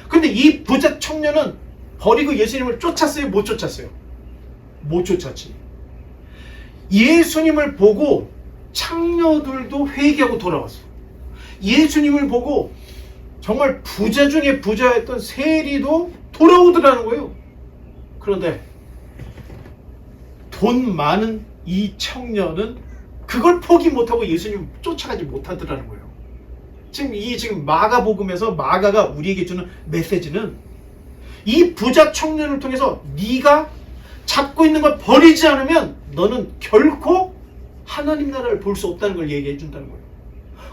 근데 이 부자 청년은 버리고 예수님을 쫓았어요? 못 쫓았어요? 못 쫓았지. 예수님을 보고 창녀들도 회개하고 돌아왔어. 예수님을 보고 정말 부자 중에 부자였던 세리도 돌아오더라는 거예요. 그런데 돈 많은 이 청년은 그걸 포기 못하고 예수님을 쫓아가지 못하더라는 거예요. 지금 마가복음에서 마가가 우리에게 주는 메시지는 이 부자 청년을 통해서 네가 잡고 있는 걸 버리지 않으면 너는 결코 하나님 나라를 볼 수 없다는 걸 얘기해 준다는 거예요.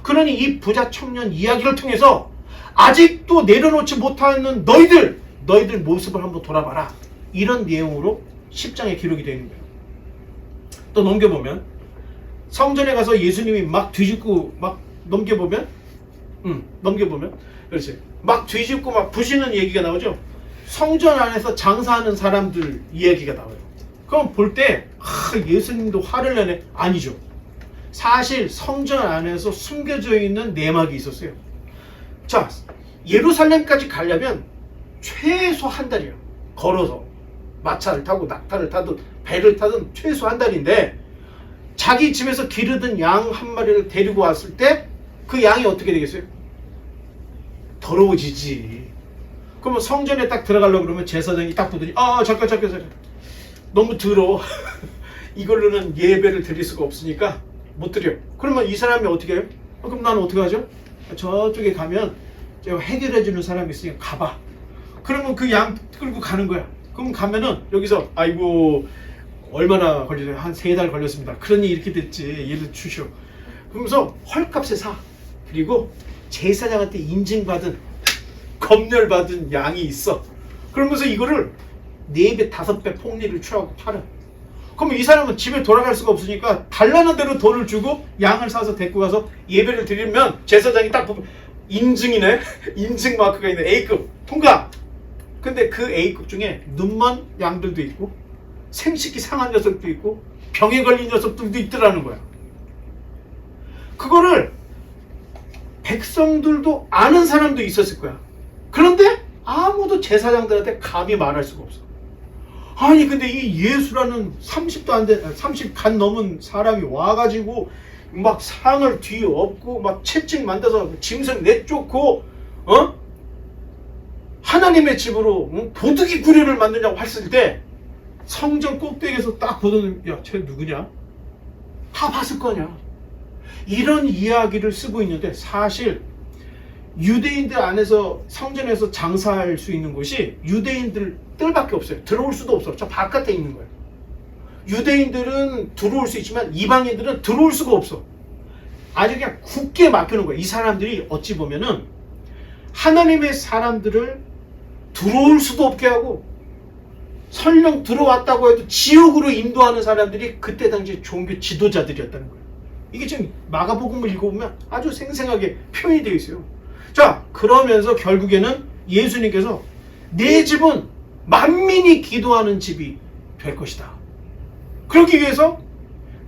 그러니 이 부자 청년 이야기를 통해서 아직도 내려놓지 못하는 너희들 모습을 한번 돌아봐라. 이런 내용으로 10장에 기록이 되어 있는 거예요. 또 넘겨보면 성전에 가서 예수님이 막 뒤집고 막 넘겨보면 그렇지. 막 뒤집고 막 부시는 얘기가 나오죠. 성전 안에서 장사하는 사람들 이야기가 나와요. 그럼 볼 때 예수님도 화를 내네? 아니죠. 사실 성전 안에서 숨겨져 있는 내막이 있었어요. 자, 예루살렘까지 가려면 최소 한 달이에요. 걸어서 마차를 타고 낙타를 타든 배를 타든 최소 한 달인데 자기 집에서 기르던 양 한 마리를 데리고 왔을 때 그 양이 어떻게 되겠어요? 더러워지지. 그러면 성전에 딱 들어가려고 그러면 제사장이 딱 보더니 잠깐 너무 더러워. 이걸로는 예배를 드릴 수가 없으니까 못 드려. 그러면 이 사람이 어떻게 해요? 그럼 나는 어떻게 하죠? 저쪽에 가면 제가 해결해 주는 사람이 있으니까 가봐. 그러면 그 양 끌고 가는 거야. 그럼 가면은 여기서 아이고 얼마나 걸리세요? 한 3달 걸렸습니다. 그러니 이렇게 됐지. 얘를 주시오. 그러면서 헐값에 사. 그리고 제사장한테 인증받은 검열받은 양이 있어. 그러면서 이거를 4배 5배 폭리를 취하고 팔아. 그러면 이 사람은 집에 돌아갈 수가 없으니까 달라는 대로 돈을 주고 양을 사서 데리고 가서 예배를 드리면 제사장이 딱 보면 인증이네. 인증 마크가 있네. A급 통과. 근데 그 A급 중에 눈먼 양들도 있고 생식기 상한 녀석도 있고 병에 걸린 녀석들도 있더라는 거야. 그거를 백성들도 아는 사람도 있었을 거야. 그런데 아무도 제사장들한테 감히 말할 수가 없어. 아니 근데 이 예수라는 30도 안 된 30 간 넘은 사람이 와가지고 막 상을 뒤엎고 막 채찍 만들어서 짐승 내쫓고 하나님의 집으로 보드기 구례를 만드냐고 했을 때 성전 꼭대기에서 딱 보더니 야 쟤 누구냐? 다 봤을 거냐? 이런 이야기를 쓰고 있는데 사실 유대인들 안에서 성전에서 장사할 수 있는 곳이 유대인들밖에 없어요. 들어올 수도 없어. 저 바깥에 있는 거예요. 유대인들은 들어올 수 있지만 이방인들은 들어올 수가 없어. 아주 그냥 굳게 막히는 거예요. 이 사람들이 어찌 보면은 하나님의 사람들을 들어올 수도 없게 하고 설령 들어왔다고 해도 지옥으로 인도하는 사람들이 그때 당시 종교 지도자들이었다는 거예요. 이게 지금 마가복음을 읽어보면 아주 생생하게 표현이 되어 있어요. 자, 그러면서 결국에는 예수님께서 내 집은 만민이 기도하는 집이 될 것이다. 그러기 위해서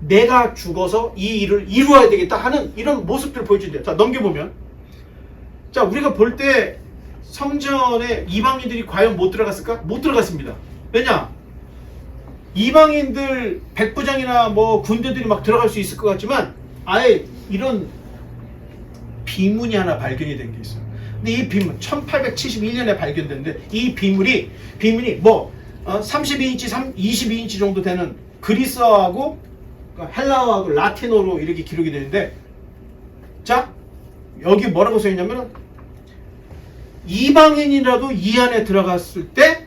내가 죽어서 이 일을 이루어야 되겠다 하는 이런 모습들을 보여준대요. 자, 넘겨보면 자, 우리가 볼 때 성전에 이방인들이 과연 못 들어갔을까? 못 들어갔습니다. 왜냐? 이방인들 백부장이나 뭐 군대들이 막 들어갈 수 있을 것 같지만 아예 이런 비문이 하나 발견이 된 게 있어요. 근데 이 비문 1871년에 발견됐는데 이 비문이 뭐 32인치, 22인치 정도 되는 그리스어하고 헬라어하고 라틴어로 이렇게 기록이 되는데 자 여기 뭐라고 써있냐면 이방인이라도 이 안에 들어갔을 때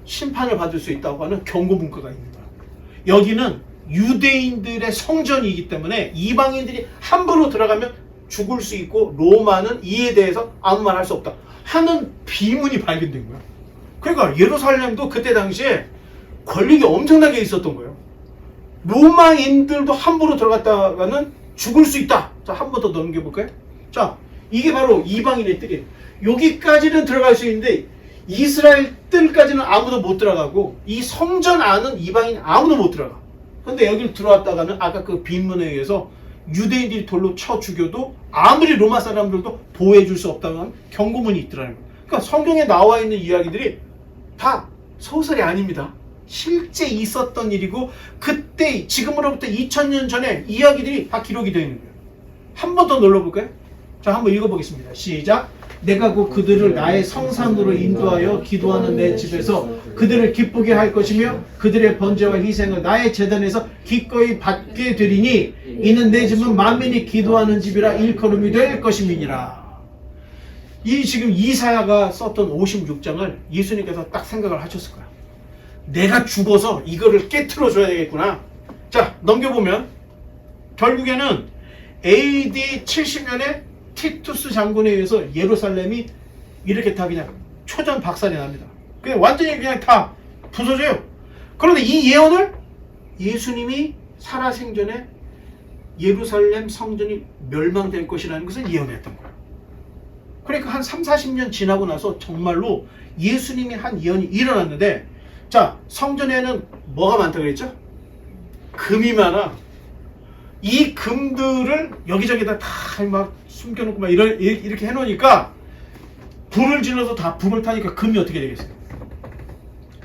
심판을 받을 수 있다고 하는 경고 문구가 있는 거야. 여기는 유대인들의 성전이기 때문에 이방인들이 함부로 들어가면 죽을 수 있고 로마는 이에 대해서 아무 말 할 수 없다 하는 비문이 발견된 거야. 그러니까 예루살렘도 그때 당시에 권력이 엄청나게 있었던 거예요. 로마인들도 함부로 들어갔다가는 죽을 수 있다. 자, 한 번 더 넘겨볼까요? 자, 이게 바로 이방인의 뜰이에요. 여기까지는 들어갈 수 있는데 이스라엘 뜰까지는 아무도 못 들어가고 이 성전 안은 이방인 아무도 못 들어가. 근데 여기를 들어왔다가는 아까 그 빈문에 의해서 유대인들이 돌로 쳐 죽여도 아무리 로마 사람들도 보호해 줄 수 없다고 하는 경고문이 있더라는 거예요. 그러니까 성경에 나와 있는 이야기들이 다 소설이 아닙니다. 실제 있었던 일이고 그때 지금으로부터 2000년 전에 이야기들이 다 기록이 되어 있는 거예요. 한 번 더 눌러볼까요? 자, 한번 읽어보겠습니다. 시작. 내가 곧 그들을 나의 성산으로 인도하여 기도하는 내 집에서 그들을 기쁘게 할 것이며 그들의 번제와 희생을 나의 제단에서 기꺼이 받게 되리니 이는 내 집은 만민이 기도하는 집이라 일컬음이 될 것임이니라. 이 지금 이사야가 썼던 56장을 예수님께서 딱 생각을 하셨을 거야. 내가 죽어서 이거를 깨트려 줘야 되겠구나. 자, 넘겨보면 결국에는 AD 70년에 티투스 장군에 의해서 예루살렘이 이렇게 다 그냥 초전박살이 납니다. 그냥 완전히 그냥 다 부서져요. 그런데 이 예언을 예수님이 살아생전에 예루살렘 성전이 멸망될 것이라는 것을 예언했던 거예요. 그러니까 한 3, 40년 지나고 나서 정말로 예수님이 한 예언이 일어났는데, 자, 성전에는 뭐가 많다고 그랬죠? 금이 많아. 이 금들을 여기저기다 다 막 숨겨놓고 막 이렇게 해놓으니까 불을 질러서 다 불을 타니까 금이 어떻게 되겠어요?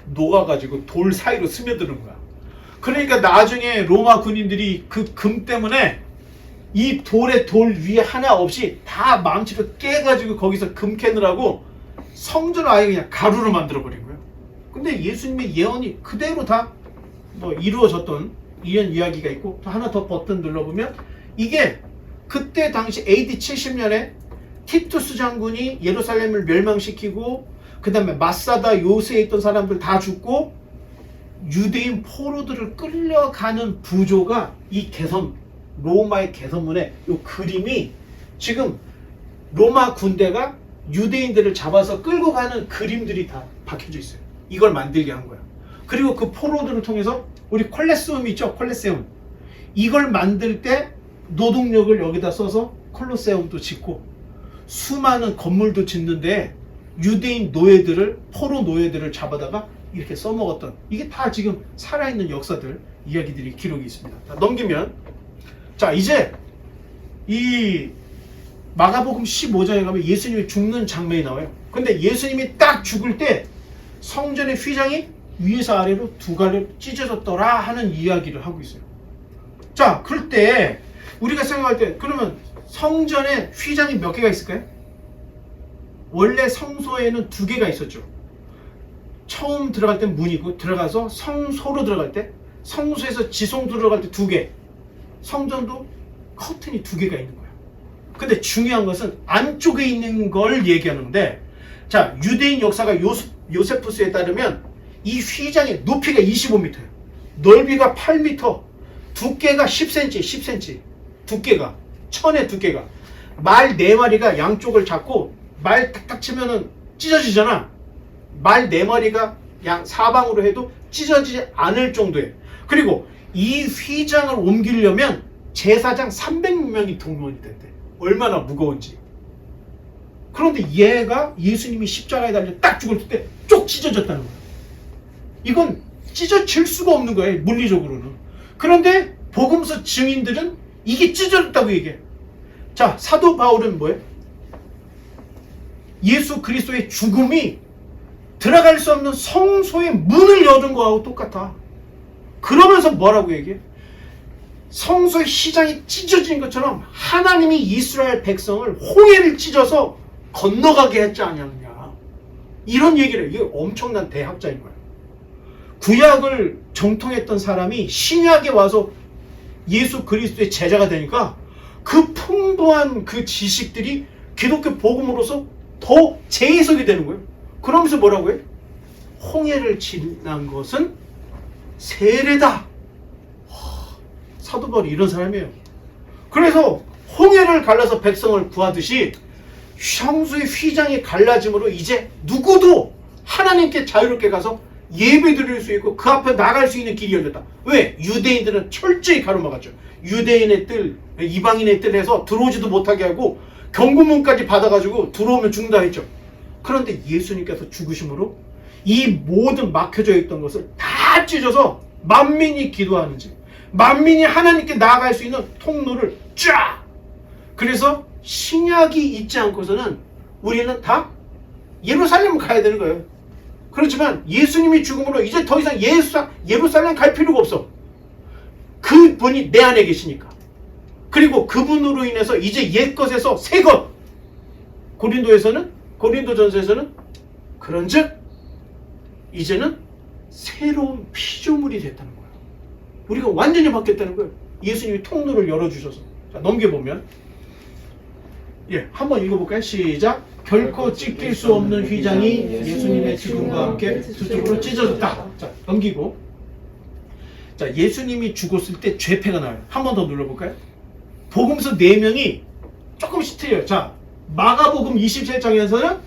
녹아가지고 돌 사이로 스며드는 거야. 그러니까 나중에 로마 군인들이 그 금 때문에 이 돌에 돌 위에 하나 없이 다 망치로 깨가지고 거기서 금 캐느라고 성전을 아예 그냥 가루로 만들어버린 거예요. 근데 예수님의 예언이 그대로 다 뭐 이루어졌던 이런 이야기가 있고, 또 하나 더 버튼 눌러보면 이게 그때 당시 AD 70년에 티투스 장군이 예루살렘을 멸망시키고 그 다음에 마사다 요새에 있던 사람들 다 죽고 유대인 포로들을 끌려가는 부조가 이 개선, 로마의 개선문에 이 그림이 지금 로마 군대가 유대인들을 잡아서 끌고 가는 그림들이 다 박혀져 있어요. 이걸 만들게 한 거야. 그리고 그 포로들을 통해서 우리 콜레세움 있죠? 콜레세움. 이걸 만들 때 노동력을 여기다 써서 콜로세움도 짓고 수많은 건물도 짓는데 유대인 노예들을, 포로 노예들을 잡아다가 이렇게 써먹었던, 이게 다 지금 살아있는 역사들, 이야기들이 기록이 있습니다. 자, 넘기면, 자, 이제 이 마가복음 15장에 가면 예수님이 죽는 장면이 나와요. 근데 예수님이 딱 죽을 때 성전의 휘장이 위에서 아래로 두 갈래로 찢어졌더라 하는 이야기를 하고 있어요. 자, 그럴 때 우리가 생각할 때 그러면 성전에 휘장이 몇 개가 있을까요? 원래 성소에는 두 개가 있었죠. 처음 들어갈 때 문이고, 들어가서 성소로 들어갈 때, 성소에서 지성 들어갈 때 두 개, 성전도 커튼이 두 개가 있는 거예요. 근데 중요한 것은 안쪽에 있는 걸 얘기하는데, 자, 유대인 역사가 요세푸스에 따르면 이 휘장의 높이가 25m예요. 넓이가 8m, 두께가 10cm, 두께가, 천의 두께가. 말 4마리가 양쪽을 잡고 말 탁탁 치면은 찢어지잖아. 말 4마리가 양 사방으로 해도 찢어지지 않을 정도에. 그리고 이 휘장을 옮기려면 제사장 300명이 동원이 됐대. 얼마나 무거운지. 그런데 얘가 예수님이 십자가에 달려 딱 죽을 때 쪽 찢어졌다는 거야. 이건 찢어질 수가 없는 거예요, 물리적으로는. 그런데 복음서 증인들은 이게 찢어졌다고 얘기해. 자, 사도 바울은 뭐예요? 예수 그리스도의 죽음이 들어갈 수 없는 성소의 문을 여는 거하고 똑같아. 그러면서 뭐라고 얘기해? 성소의 휘장이 찢어진 것처럼 하나님이 이스라엘 백성을 홍해를 찢어서 건너가게 했지 않냐느냐. 이런 얘기를 해. 이게 엄청난 대학자인 거야. 구약을 정통했던 사람이 신약에 와서 예수 그리스도의 제자가 되니까 그 풍부한 그 지식들이 기독교 복음으로서 더 재해석이 되는 거예요. 그러면서 뭐라고 해? 홍해를 지난 것은 세례다. 사도 바울이 이런 사람이에요. 그래서 홍해를 갈라서 백성을 구하듯이 성소의 휘장이 갈라짐으로 이제 누구도 하나님께 자유롭게 가서 예배 드릴 수 있고 그 앞에 나갈 수 있는 길이 열렸다. 왜? 유대인들은 철저히 가로막았죠. 유대인의 뜰, 이방인의 뜰 해서 들어오지도 못하게 하고 경고문까지 받아가지고 들어오면 죽는다 했죠. 그런데 예수님께서 죽으심으로 이 모든 막혀져 있던 것을 다 찢어서 만민이 기도하는지, 만민이 하나님께 나아갈 수 있는 통로를 쫙! 그래서 신약이 있지 않고서는 우리는 다 예루살렘 가야 되는 거예요. 그렇지만 예수님이 죽음으로 이제 더 이상 예루살렘 갈 필요가 없어. 그분이 내 안에 계시니까. 그리고 그분으로 인해서 이제 옛것에서 새것. 고린도전서에서는 그런즉 이제는 새로운 피조물이 됐다는 거예요. 우리가 완전히 바뀌었다는 거예요. 예수님이 통로를 열어주셔서. 자, 넘겨보면, 한번 읽어볼까요? 시작. 결코 찢길 수 없는 휘장이 예수님의 죽음과 함께 두 쪽으로 찢어졌다. 자, 넘기고. 자, 예수님이 죽었을 때 죄패가 나와요. 한 번 더 눌러볼까요? 복음서 4명이 조금씩 틀려요. 자, 마가복음 27장에서는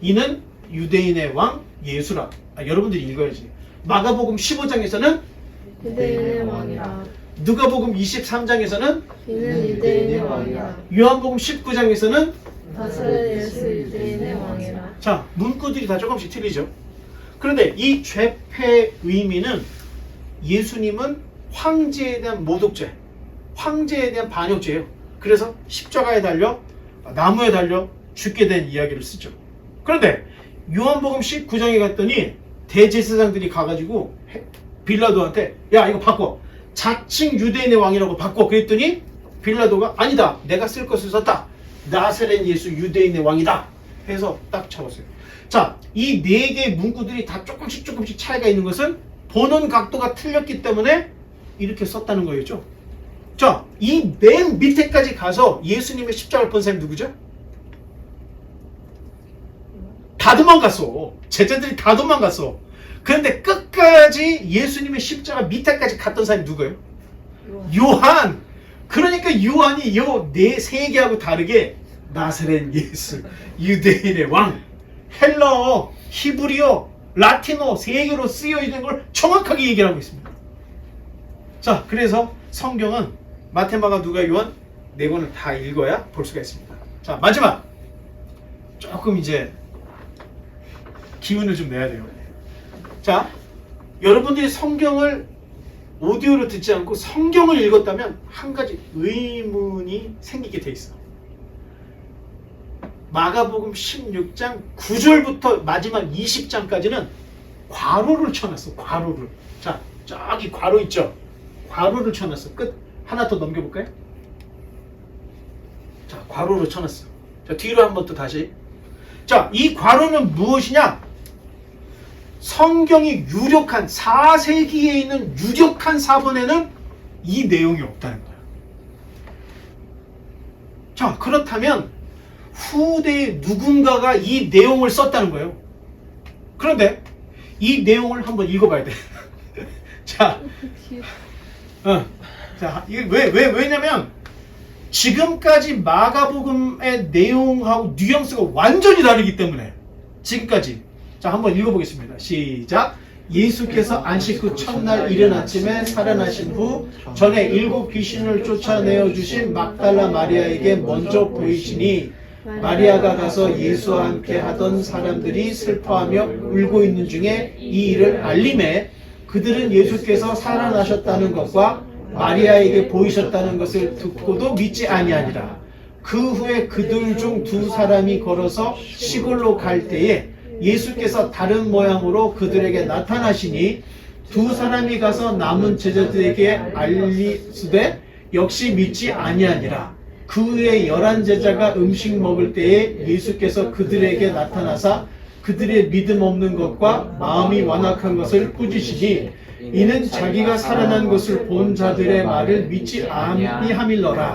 이는 유대인의 왕 예수라. 여러분들이 읽어야지. 마가복음 15장에서는 유대인의 왕이라. 누가복음 23장에서는 이는 유대인의 왕이라. 요한복음 19장에서는 나사렛 예수 유대인의 왕이라. 자, 문구들이 다 조금씩 틀리죠. 그런데 이 죄패의 의미는 예수님은 황제에 대한 모독죄, 황제에 대한 반역죄예요. 그래서 십자가에 달려 나무에 달려 죽게 된 이야기를 쓰죠. 그런데 요한복음 19장에 갔더니 대제사장들이 가가지고 빌라도한테 야 이거 바꿔, 자칭 유대인의 왕이라고 바꿔. 그랬더니 빌라도가 아니다, 내가 쓸 것을 썼다, 나사렛 예수 유대인의 왕이다 해서 딱 잡았어요. 자, 이 4개의 문구들이 다 조금씩 차이가 있는 것은 보는 각도가 틀렸기 때문에 이렇게 썼다는 거였죠. 자, 이 맨 밑에까지 가서 예수님의 십자가를 본 사람이 누구죠? 다 도망갔어. 제자들이 다 도망갔어. 그런데 끝까지 예수님의 십자가 밑에까지 갔던 사람이 누구예요? 요한. 그러니까 요한이 요 3개하고 다르게 나사렛 예수 유대인의 왕, 헬라어, 히브리어, 라틴어 3개로 쓰여 있는 걸 정확하게 얘기를 하고 있습니다. 자, 그래서 성경은 마태, 마가, 누가, 요한 4권을 다 읽어야 볼 수가 있습니다. 자, 마지막 조금 이제 기운을 좀 내야 돼요. 자, 여러분들이 성경을 오디오로 듣지 않고 성경을 읽었다면 한 가지 의문이 생기게 돼 있어. 마가복음 16장 9절부터 마지막 20장까지는 괄호를 쳐놨어. 괄호를. 자, 저기 괄호 있죠? 괄호를 쳐놨어. 끝. 하나 더 넘겨볼까요? 자, 괄호를 쳐놨어. 자, 뒤로 한번 또 다시. 자, 이 괄호는 무엇이냐? 성경이 유력한 4세기에 있는 유력한 사본에는 이 내용이 없다는 거야. 자, 그렇다면 후대에 누군가가 이 내용을 썼다는 거예요. 그런데 이 내용을 한번 읽어봐야 돼. 자, 자, 이게 왜냐면 지금까지 마가복음의 내용하고 뉘앙스가 완전히 다르기 때문에 지금까지. 자, 한번 읽어보겠습니다. 시작. 예수께서 안식 후 첫날 이른 아침에 살아나신 후 전에 7 귀신을 쫓아내어 주신 막달라 마리아에게 먼저 보이시니 마리아가 가서 예수와 함께 하던 사람들이 슬퍼하며 울고 있는 중에 이 일을 알림해 그들은 예수께서 살아나셨다는 것과 마리아에게 보이셨다는 것을 듣고도 믿지 아니하니라. 그 후에 그들 중 2 사람이 걸어서 시골로 갈 때에 예수께서 다른 모양으로 그들에게 나타나시니 2 사람이 가서 남은 제자들에게 알리수되 역시 믿지 아니하니라. 그 후에 11 제자가 음식 먹을 때에 예수께서 그들에게 나타나사 그들의 믿음 없는 것과 마음이 완악한 것을 꾸짖으시니 이는 자기가 살아난 것을 본 자들의 말을 믿지 아니함일러라.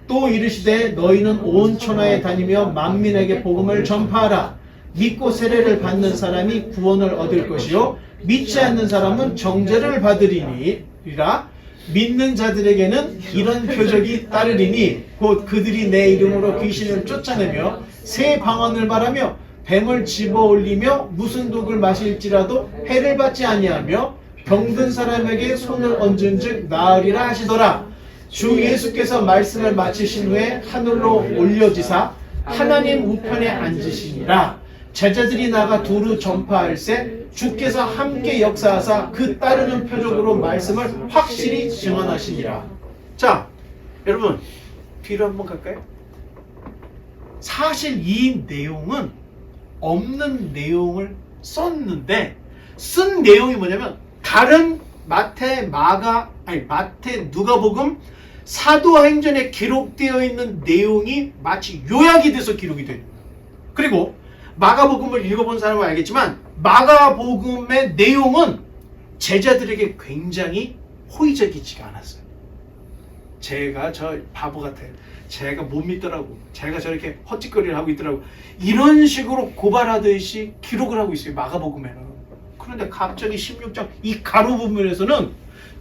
또 이르시되 너희는 온 천하에 다니며 만민에게 복음을 전파하라. 믿고 세례를 받는 사람이 구원을 얻을 것이요 믿지 않는 사람은 정죄를 받으리니라. 믿는 자들에게는 이런 표적이 따르리니 곧 그들이 내 이름으로 귀신을 쫓아내며 새 방언을 말하며 뱀을 집어올리며 무슨 독을 마실지라도 해를 받지 아니하며 병든 사람에게 손을 얹은즉 나으리라 하시더라. 주 예수께서 말씀을 마치신 후에 하늘로 올려지사 하나님 우편에 앉으시니라. 제자들이 나가 두루 전파할세 주께서 함께 역사하사 그 따르는 표적으로 말씀을 확실히 증언하시니라. 자, 여러분 뒤로 한번 갈까요? 사실 이 내용은 없는 내용을 썼는데 쓴 내용이 뭐냐면 다른 마태, 누가복음, 사도행전에 기록되어 있는 내용이 마치 요약이 돼서 기록이 되는 거예요. 그리고 마가복음을 읽어본 사람은 알겠지만 마가복음의 내용은 제자들에게 굉장히 호의적이지가 않았어요. 제가 저 바보 같아요. 제가 못 믿더라고. 제가 저렇게 헛짓거리를 하고 있더라고. 이런 식으로 고발하듯이 기록을 하고 있어요. 마가복음에는. 그런데 갑자기 16장 이 가로 부분에서는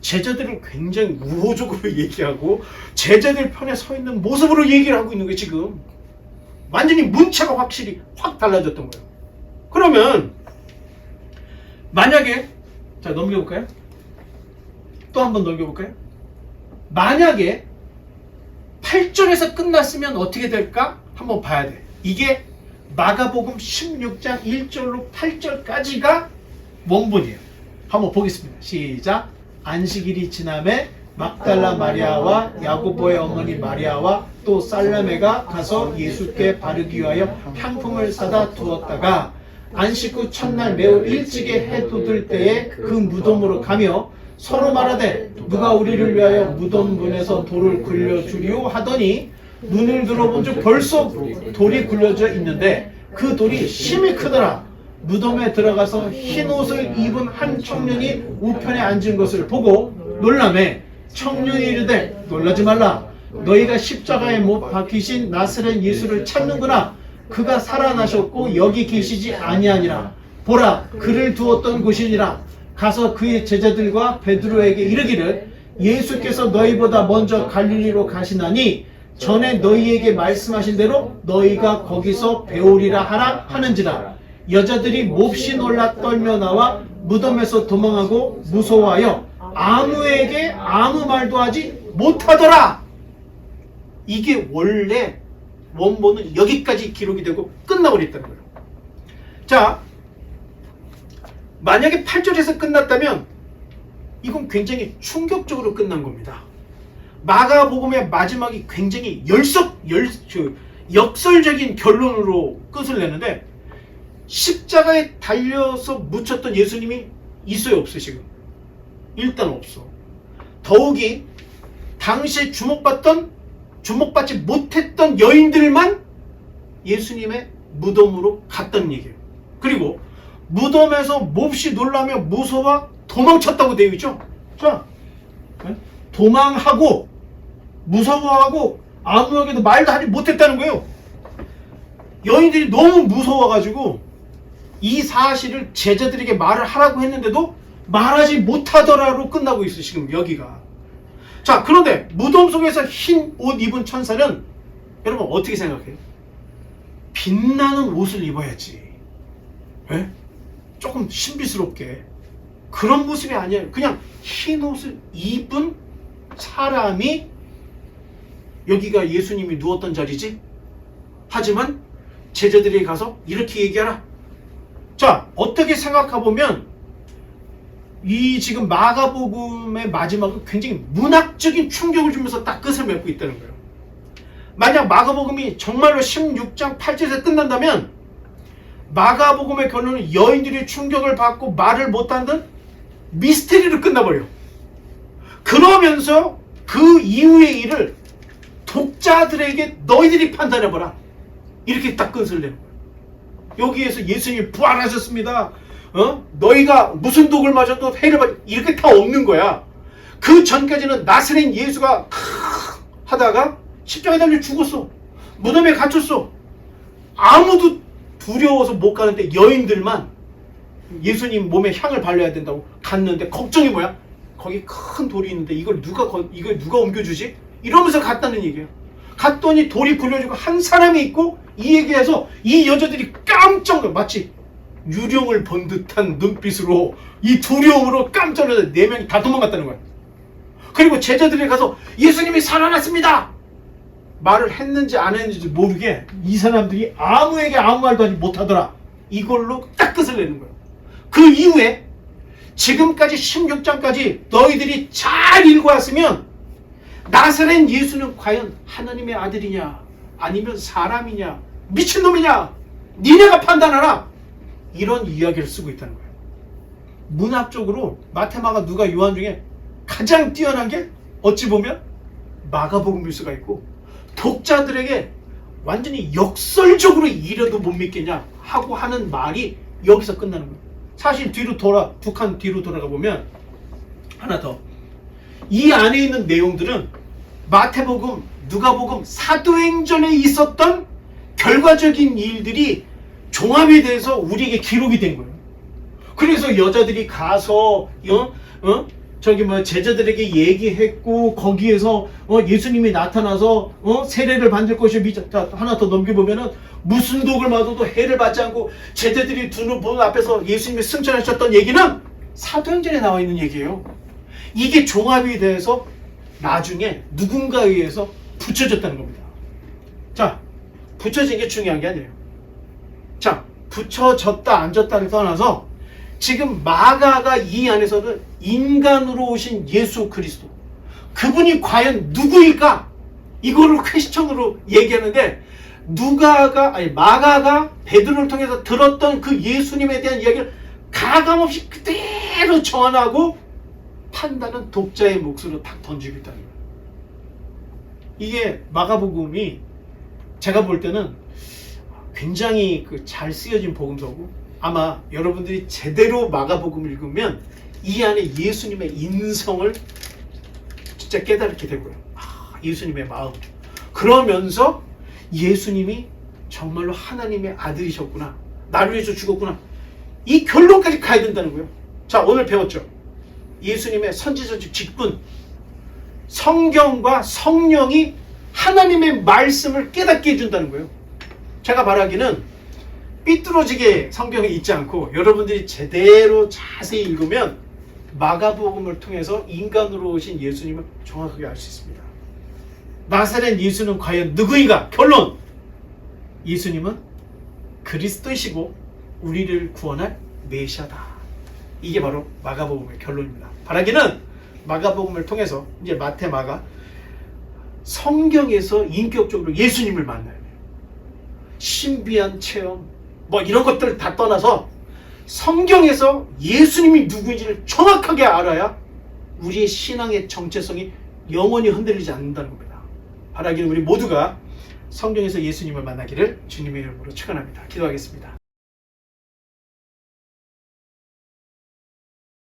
제자들을 굉장히 우호적으로 얘기하고 제자들 편에 서 있는 모습으로 얘기를 하고 있는 거예요. 지금 완전히 문체가 확실히 확 달라졌던 거예요. 그러면 만약에 자 넘겨볼까요? 또 한 번 넘겨볼까요? 만약에 8절에서 끝났으면 어떻게 될까? 한번 봐야 돼. 이게 마가복음 16장 1절로 8절까지가 원본이에요. 한번 보겠습니다. 시작. 안식일이 지남에 막달라 마리아와 야고보의 어머니 마리아와 또 살라메가 가서 예수께 바르기 위하여 향품을 사다 두었다가 안식 후 첫날 매우 일찍에 해 돋을 때에 그 무덤으로 가며 서로 말하되 누가 우리를 위하여 무덤 문에서 돌을 굴려주리오 하더니 눈을 들어본 즉 벌써 돌이 굴려져 있는데 그 돌이 심히 크더라. 무덤에 들어가서 흰 옷을 입은 한 청년이 우편에 앉은 것을 보고 놀라매 청년이 이르되 놀라지 말라. 너희가 십자가에 못 박히신 나사렛 예수를 찾는구나. 그가 살아나셨고 여기 계시지 아니하니라. 보라 그를 두었던 곳이니라. 가서 그의 제자들과 베드로에게 이르기를 예수께서 너희보다 먼저 갈릴리로 가시나니 전에 너희에게 말씀하신 대로 너희가 거기서 배우리라 하라 하는지라. 여자들이 몹시 놀라 떨며 나와 무덤에서 도망하고 무서워하여 아무에게 아무 말도 하지 못하더라. 이게 원래 원본은 여기까지 기록이 되고 끝나버렸다는 거예요. 자, 만약에 8절에서 끝났다면 이건 굉장히 충격적으로 끝난 겁니다. 마가복음의 마지막이 굉장히 역설적인 결론으로 끝을 내는데 십자가에 달려서 묻혔던 예수님이 있어요, 없어요 지금? 일단 없어. 더욱이 당시에 주목받지 못했던 여인들만 예수님의 무덤으로 갔다는 얘기예요. 그리고 무덤에서 몹시 놀라며 무서워 도망쳤다고 되어 있죠. 자, 도망하고 무서워하고 아무에게도 말도 하지 못했다는 거예요. 여인들이 너무 무서워가지고 이 사실을 제자들에게 말을 하라고 했는데도 말하지 못하더라로 끝나고 있어요. 지금 여기가. 자, 그런데 무덤 속에서 흰 옷 입은 천사는 여러분 어떻게 생각해요? 빛나는 옷을 입어야지. 에? 조금 신비스럽게 그런 모습이 아니에요. 그냥 흰 옷을 입은 사람이 여기가 예수님이 누웠던 자리지. 하지만 제자들이 가서 이렇게 얘기하라. 자, 어떻게 생각해보면 이 지금 마가복음의 마지막은 굉장히 문학적인 충격을 주면서 딱 끝을 맺고 있다는 거예요. 만약 마가복음이 정말로 16장 8절에서 끝난다면 마가복음의 결론은 여인들이 충격을 받고 말을 못하는 미스테리로 끝나버려. 그러면서 그 이후의 일을 독자들에게 너희들이 판단해봐라. 이렇게 딱 끝을 내는 거예요. 여기에서 예수님이 부활하셨습니다. 너희가 무슨 독을 마셔도 해를 받 이렇게 다 없는 거야. 그 전까지는 나사렛 예수가 하다가 십자가에 달려 죽었어. 무덤에 갇혔어. 아무도 두려워서 못 가는데 여인들만 예수님 몸에 향을 발라야 된다고 갔는데 걱정이 뭐야? 거기 큰 돌이 있는데 이걸 누가 옮겨주지? 이러면서 갔다는 얘기예요. 갔더니 돌이 굴려지고 한 사람이 있고 이 얘기해서 이 여자들이 깜짝 놀라 마치 유령을 본 듯한 눈빛으로 이 두려움으로 깜짝 놀라서 4명이 다 도망갔다는 거야. 그리고 제자들이 가서 예수님이 살아났습니다! 말을 했는지 안 했는지 모르게 이 사람들이 아무에게 아무 말도 하지 못하더라. 이걸로 딱 끝을 내는 거예요. 그 이후에 지금까지 16장까지 너희들이 잘 읽어왔으면 나사렛 예수는 과연 하나님의 아들이냐 아니면 사람이냐 미친놈이냐 니네가 판단하라. 이런 이야기를 쓰고 있다는 거예요. 문학적으로 마테마가 누가 요한 중에 가장 뛰어난 게 어찌 보면 마가복음일 수가 있고 독자들에게 완전히 역설적으로 이래도 못 믿겠냐 하고 하는 말이 여기서 끝나는 거예요. 사실 두 칸 뒤로 돌아가 보면 하나 더. 이 안에 있는 내용들은 마태복음, 누가복음, 사도행전에 있었던 결과적인 일들이 종합이 돼서 우리에게 기록이 된 거예요. 그래서 여자들이 가서 저기 뭐 제자들에게 얘기했고 거기에서 예수님이 나타나서 세례를 받을 것이 자, 하나 더 넘겨보면은 무슨 독을 맞아도 해를 받지 않고 제자들이 두 눈 보는 앞에서 예수님이 승천하셨던 얘기는 사도행전에 나와 있는 얘기예요. 이게 종합이 돼서 나중에 누군가에 의해서 붙여졌다는 겁니다. 자, 붙여진 게 중요한 게 아니에요. 자, 붙여졌다 안 졌다를 떠나서 지금 마가가 이 안에서는 인간으로 오신 예수 그리스도, 그분이 과연 누구일까? 이거를 퀘스천으로 얘기하는데, 마가가 베드로를 통해서 들었던 그 예수님에 대한 이야기를 가감없이 그대로 전하고 판단은 독자의 몫으로 딱 던지고 있다는 거예요. 이게 마가복음이 제가 볼 때는 굉장히 잘 쓰여진 복음서고, 아마 여러분들이 제대로 마가복음을 읽으면 이 안에 예수님의 인성을 진짜 깨닫게 되고요. 예수님의 마음. 그러면서 예수님이 정말로 하나님의 아들이셨구나. 나를 위해서 죽었구나. 이 결론까지 가야 된다는 거예요. 자, 오늘 배웠죠. 예수님의 선지서적 직분. 성경과 성령이 하나님의 말씀을 깨닫게 해준다는 거예요. 제가 바라기는 삐뚤어지게 성경에 있지 않고 여러분들이 제대로 자세히 읽으면 마가복음을 통해서 인간으로 오신 예수님을 정확하게 알 수 있습니다. 나사렛 예수는 과연 누구인가? 결론! 예수님은 그리스도이시고 우리를 구원할 메시아다. 이게 바로 마가복음의 결론입니다. 바라기는 마가복음을 통해서 이제 마태, 마가 성경에서 인격적으로 예수님을 만나야 돼요. 신비한 체험 뭐 이런 것들을 다 떠나서 성경에서 예수님이 누구인지를 정확하게 알아야 우리의 신앙의 정체성이 영원히 흔들리지 않는다는 겁니다. 바라기는 우리 모두가 성경에서 예수님을 만나기를 주님의 이름으로 축원합니다. 기도하겠습니다.